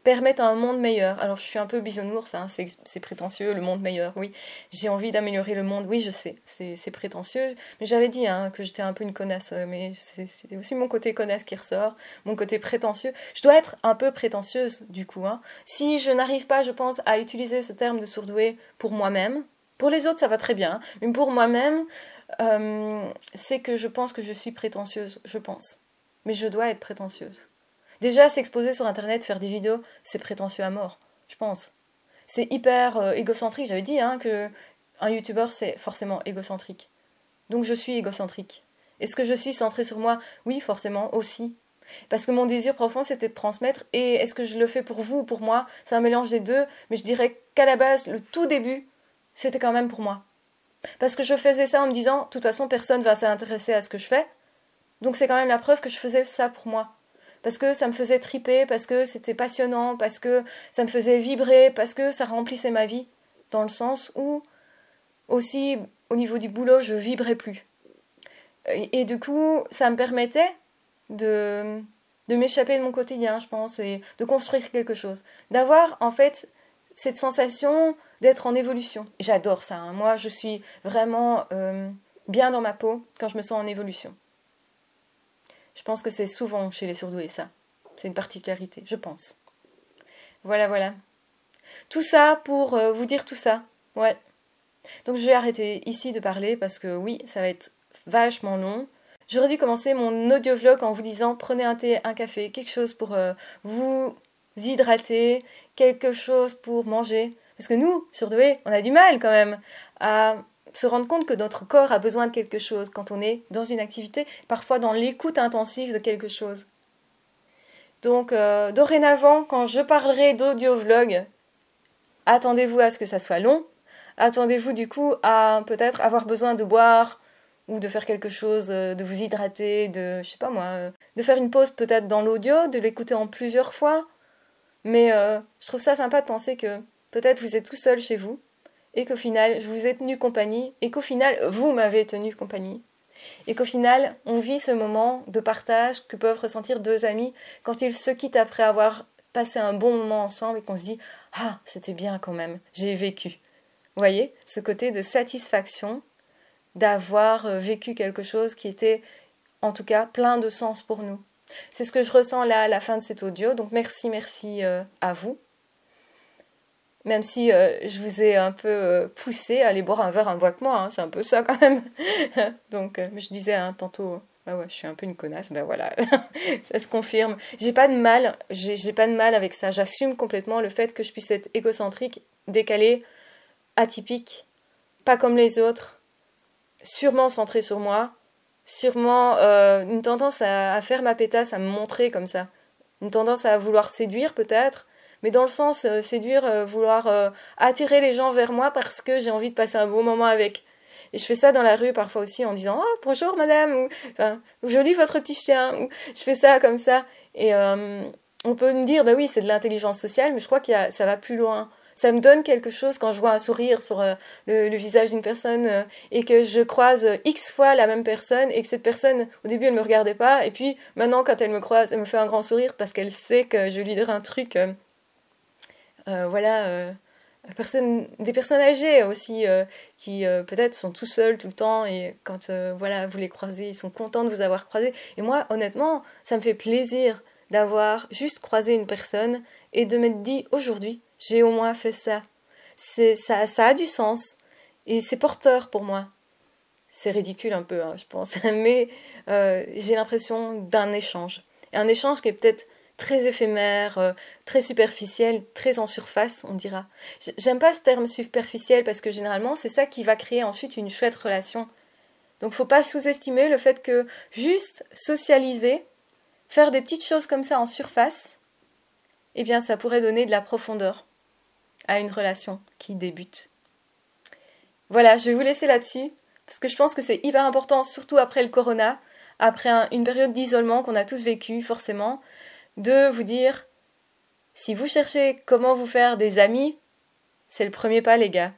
permettent un monde meilleur. Alors je suis un peu bisounours, hein, c'est prétentieux, le monde meilleur, oui. J'ai envie d'améliorer le monde, oui je sais, c'est prétentieux. Mais j'avais dit hein, que j'étais un peu une connasse, mais c'est aussi mon côté connasse qui ressort, mon côté prétentieux. Je dois être un peu prétentieuse du coup. Hein. Si je n'arrive pas, je pense, à utiliser ce terme de sourdoué pour moi-même, pour les autres ça va très bien, hein, mais pour moi-même, c'est que je pense que je suis prétentieuse, je pense. Mais je dois être prétentieuse. Déjà, s'exposer sur Internet, faire des vidéos, c'est prétentieux à mort, je pense. C'est hyper égocentrique. J'avais dit hein, que un youtubeur, c'est forcément égocentrique. Donc je suis égocentrique. Est-ce que je suis centrée sur moi? Oui, forcément, aussi. Parce que mon désir profond, c'était de transmettre. Et est-ce que je le fais pour vous ou pour moi? C'est un mélange des deux. Mais je dirais qu'à la base, le tout début, c'était quand même pour moi. Parce que je faisais ça en me disant, de toute façon, personne va s'intéresser à ce que je fais. Donc c'est quand même la preuve que je faisais ça pour moi. Parce que ça me faisait triper, parce que c'était passionnant, parce que ça me faisait vibrer, parce que ça remplissait ma vie. Dans le sens où, aussi, au niveau du boulot, je vibrais plus. Et du coup, ça me permettait de m'échapper de mon quotidien, je pense, et de construire quelque chose. D'avoir, en fait, cette sensation d'être en évolution. J'adore ça. Hein. Moi, je suis vraiment bien dans ma peau quand je me sens en évolution. Je pense que c'est souvent chez les surdoués, ça. C'est une particularité, je pense. Voilà, voilà. Tout ça pour vous dire tout ça. Ouais. Donc je vais arrêter ici de parler parce que oui, ça va être vachement long. J'aurais dû commencer mon audio-vlog en vous disant prenez un thé, un café, quelque chose pour vous hydrater, quelque chose pour manger. Parce que nous, surdoués, on a du mal quand même à se rendre compte que notre corps a besoin de quelque chose quand on est dans une activité, parfois dans l'écoute intensive de quelque chose. Donc dorénavant, quand je parlerai d'audio-vlog, attendez-vous à ce que ça soit long. Attendez-vous du coup à peut-être avoir besoin de boire ou de faire quelque chose, de vous hydrater, de, je sais pas moi, de faire une pause peut-être dans l'audio, de l'écouter en plusieurs fois. Mais je trouve ça sympa de penser que peut-être vous êtes tout seul chez vous et qu'au final, je vous ai tenu compagnie et qu'au final, vous m'avez tenu compagnie. Et qu'au final, on vit ce moment de partage que peuvent ressentir deux amis quand ils se quittent après avoir passé un bon moment ensemble et qu'on se dit « Ah, c'était bien quand même, j'ai vécu ». Vous voyez, ce côté de satisfaction d'avoir vécu quelque chose qui était, en tout cas, plein de sens pour nous. C'est ce que je ressens là à la fin de cet audio, donc merci à vous. Même si je vous ai un peu poussé à aller boire un verre avec moi, hein, c'est un peu ça quand même. Donc, je disais hein, tantôt, bah ouais, je suis un peu une connasse, ben voilà, ça se confirme. J'ai pas de mal avec ça. J'assume complètement le fait que je puisse être égocentrique, décalée, atypique, pas comme les autres, sûrement centrée sur moi, sûrement une tendance à faire ma pétasse, à me montrer comme ça, une tendance à vouloir séduire peut-être, mais dans le sens séduire, vouloir attirer les gens vers moi parce que j'ai envie de passer un bon moment avec. Et je fais ça dans la rue parfois aussi en disant oh bonjour madame ou enfin joli votre petit chien ou je fais ça comme ça et on peut me dire bah oui c'est de l'intelligence sociale mais je crois ça va plus loin. Ça me donne quelque chose quand je vois un sourire sur le visage d'une personne et que je croise X fois la même personne et que cette personne, au début, elle ne me regardait pas. Et puis, maintenant, quand elle me croise, elle me fait un grand sourire parce qu'elle sait que je lui dirai un truc. Voilà. Des personnes âgées aussi qui peut-être sont tout seuls tout le temps et quand voilà, vous les croisez, ils sont contents de vous avoir croisé. Et moi, honnêtement, ça me fait plaisir d'avoir juste croisé une personne et de m'être dit aujourd'hui, j'ai au moins fait ça. Ça a du sens et c'est porteur pour moi. C'est ridicule un peu, hein, je pense, mais j'ai l'impression d'un échange. Et un échange qui est peut-être très éphémère, très superficiel, très en surface, on dira. J'aime pas ce terme superficiel parce que généralement, c'est ça qui va créer ensuite une chouette relation. Donc faut pas sous-estimer le fait que juste socialiser, faire des petites choses comme ça en surface, eh bien ça pourrait donner de la profondeur à une relation qui débute. Voilà, je vais vous laisser là-dessus, parce que je pense que c'est hyper important, surtout après le corona, après une période d'isolement qu'on a tous vécu, forcément, de vous dire, si vous cherchez comment vous faire des amis, c'est le premier pas, les gars.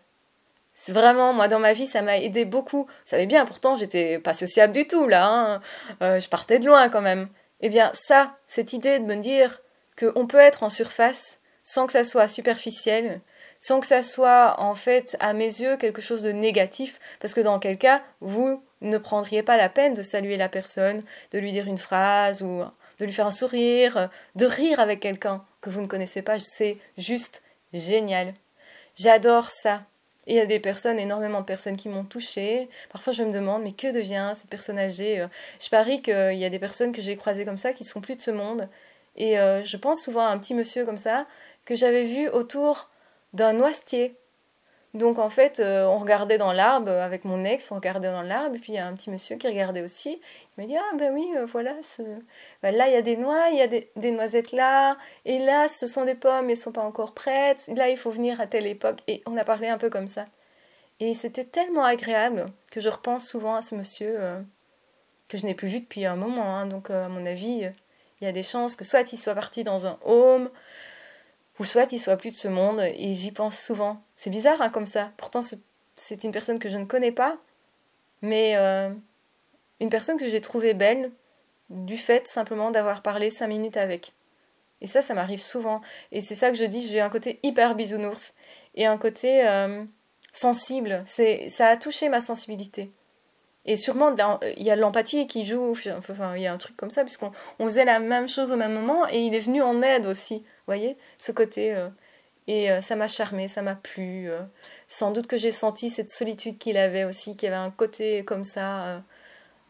C'est vraiment, moi, dans ma vie, ça m'a aidé beaucoup. Vous savez bien, pourtant, j'étais pas sociable du tout, là, hein. Je partais de loin, quand même. Eh bien, ça, cette idée de me dire qu'on peut être en surface sans que ça soit superficiel, sans que ça soit en fait à mes yeux quelque chose de négatif, parce que dans quel cas vous ne prendriez pas la peine de saluer la personne, de lui dire une phrase ou de lui faire un sourire, de rire avec quelqu'un que vous ne connaissez pas, c'est juste génial. J'adore ça. Et il y a des personnes, énormément de personnes qui m'ont touchée. Parfois, je me demande, mais que devient cette personne âgée? Je parie qu'il y a des personnes que j'ai croisées comme ça qui sont plus de ce monde. Et je pense souvent à un petit monsieur comme ça que j'avais vu autour d'un noisetier. Donc en fait, on regardait dans l'arbre avec mon ex, on regardait dans l'arbre, et puis il y a un petit monsieur qui regardait aussi. Il m'a dit ah ben oui, voilà, ben là il y a des noix, il y a des noisettes là, et là ce sont des pommes, elles sont pas encore prêtes. Là il faut venir à telle époque, et on a parlé un peu comme ça. Et c'était tellement agréable que je repense souvent à ce monsieur que je n'ai plus vu depuis un moment. Hein. Donc à mon avis, il y a des chances que soit il soit parti dans un home, ou soit il soit plus de ce monde, et j'y pense souvent. C'est bizarre hein, comme ça. Pourtant, c'est une personne que je ne connais pas, mais une personne que j'ai trouvée belle du fait simplement d'avoir parlé 5 minutes avec. Et ça m'arrive souvent. Et c'est ça que je dis, j'ai un côté hyper bisounours et un côté sensible. Ça a touché ma sensibilité. Et sûrement, il y a de l'empathie qui joue, enfin, il y a un truc comme ça, puisqu'on faisait la même chose au même moment, et il est venu en aide aussi, vous voyez, ce côté. Et ça m'a charmé, ça m'a plu. Sans doute que j'ai senti cette solitude qu'il avait aussi, qu'il y avait un côté comme ça,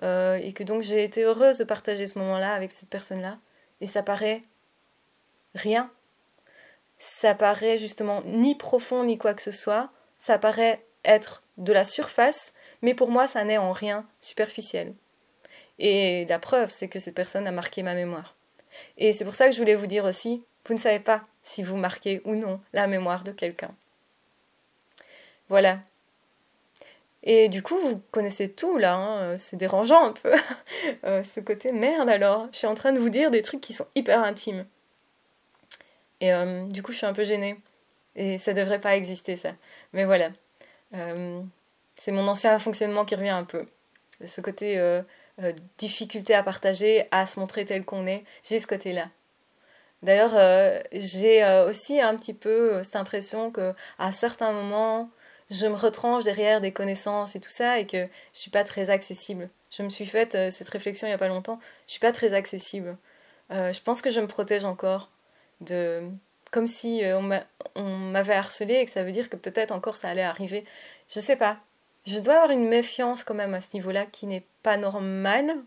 et que donc j'ai été heureuse de partager ce moment-là avec cette personne-là. Et ça paraît rien. Ça paraît justement ni profond ni quoi que ce soit. Ça paraît être de la surface, mais pour moi, ça n'est en rien superficiel. Et la preuve, c'est que cette personne a marqué ma mémoire. Et c'est pour ça que je voulais vous dire aussi, vous ne savez pas si vous marquez ou non la mémoire de quelqu'un. Voilà. Et du coup, vous connaissez tout là, hein. C'est dérangeant un peu, ce côté merde alors. Je suis en train de vous dire des trucs qui sont hyper intimes. Et du coup, je suis un peu gênée. Et ça devrait pas exister ça. Mais voilà. C'est mon ancien fonctionnement qui revient un peu. Ce côté difficulté à partager, à se montrer tel qu'on est, j'ai ce côté-là. D'ailleurs, j'ai aussi un petit peu cette impression que à certains moments, je me retranche derrière des connaissances et tout ça, et que je suis pas très accessible. Je me suis faite cette réflexion il y a pas longtemps. Je suis pas très accessible. Je pense que je me protège encore de, comme si on m'avait harcelée et que ça veut dire que peut-être encore ça allait arriver. Je sais pas. Je dois avoir une méfiance quand même à ce niveau-là qui n'est pas normale,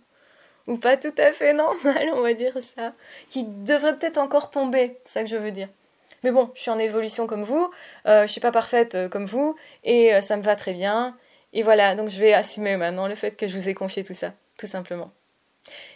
ou pas tout à fait normal, on va dire ça, qui devrait peut-être encore tomber, c'est ça que je veux dire. Mais bon, je suis en évolution comme vous, je suis pas parfaite comme vous, et ça me va très bien. Et voilà, donc je vais assumer maintenant le fait que je vous ai confié tout ça, tout simplement.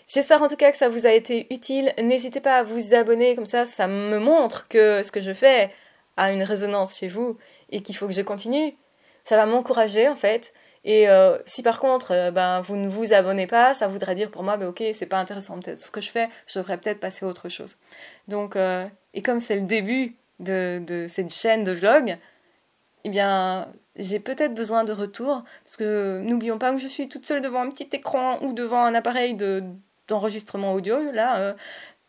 J'espère en tout cas que ça vous a été utile. N'hésitez pas à vous abonner, comme ça me montre que ce que je fais a une résonance chez vous et qu'il faut que je continue. Ça va m'encourager en fait. Et si par contre ben, vous ne vous abonnez pas, ça voudrait dire pour moi, ben, ok, c'est pas intéressant peut-être ce que je fais, je devrais peut-être passer à autre chose. Donc, et comme c'est le début de cette chaîne de vlog, eh bien, j'ai peut-être besoin de retour, parce que n'oublions pas que je suis toute seule devant un petit écran ou devant un appareil d'enregistrement audio, là,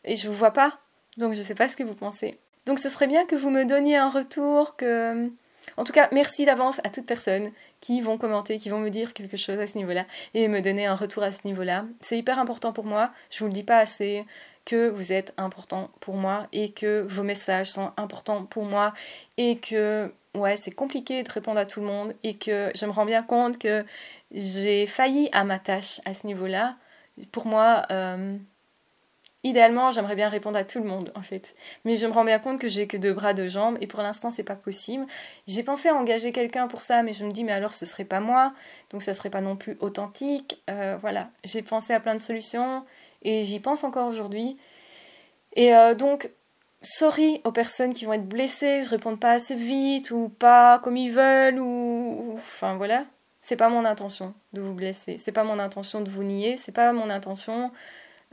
et je vous vois pas, donc je sais pas ce que vous pensez. Donc ce serait bien que vous me donniez un retour, que... En tout cas, merci d'avance à toutes personnes qui vont commenter, qui vont me dire quelque chose à ce niveau-là, et me donner un retour à ce niveau-là. C'est hyper important pour moi, je vous le dis pas assez, que vous êtes important pour moi, et que vos messages sont importants pour moi, et que... Ouais, c'est compliqué de répondre à tout le monde et que je me rends bien compte que j'ai failli à ma tâche à ce niveau-là. Pour moi, idéalement, j'aimerais bien répondre à tout le monde en fait. Mais je me rends bien compte que j'ai que 2 bras, 2 jambes et pour l'instant, c'est pas possible. J'ai pensé à engager quelqu'un pour ça, mais je me dis, mais alors ce serait pas moi, donc ça serait pas non plus authentique. Voilà, j'ai pensé à plein de solutions et j'y pense encore aujourd'hui. Et donc, sorry aux personnes qui vont être blessées, je réponds pas assez vite ou pas comme ils veulent enfin voilà, c'est pas mon intention de vous blesser, c'est pas mon intention de vous nier, c'est pas mon intention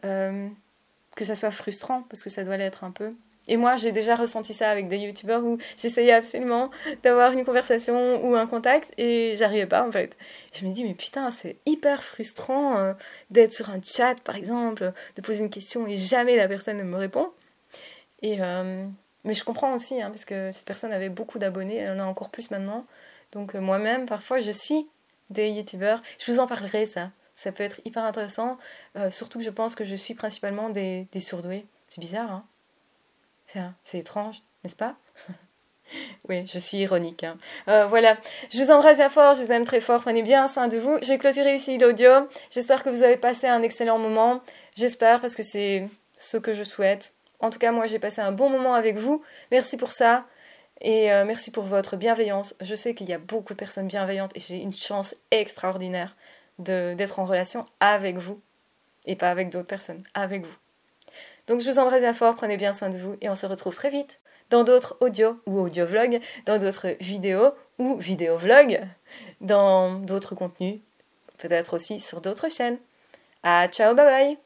que ça soit frustrant parce que ça doit l'être un peu. Et moi, j'ai déjà ressenti ça avec des youtubeurs où j'essayais absolument d'avoir une conversation ou un contact et j'arrivais pas en fait. Je me dis, mais putain, c'est hyper frustrant d'être sur un chat par exemple, de poser une question et jamais la personne ne me répond. Mais je comprends aussi, hein, parce que cette personne avait beaucoup d'abonnés, elle en a encore plus maintenant. Donc moi-même, parfois, je suis des youtubeurs. Je vous en parlerai, ça. Ça peut être hyper intéressant. Surtout que je pense que je suis principalement des surdoués. C'est bizarre, hein? C'est étrange, n'est-ce pas? Oui, je suis ironique, hein. Voilà, je vous embrasse bien fort, je vous aime très fort, prenez bien soin de vous. Je vais clôturer ici l'audio. J'espère que vous avez passé un excellent moment. J'espère parce que c'est ce que je souhaite. En tout cas, moi, j'ai passé un bon moment avec vous. Merci pour ça. Et merci pour votre bienveillance. Je sais qu'il y a beaucoup de personnes bienveillantes et j'ai une chance extraordinaire d'être en relation avec vous. Et pas avec d'autres personnes, avec vous. Donc je vous embrasse bien fort, prenez bien soin de vous et on se retrouve très vite dans d'autres audios ou audio-vlogs, dans d'autres vidéos ou vidéo-vlogs, dans d'autres contenus, peut-être aussi sur d'autres chaînes. Ah, ciao, bye bye!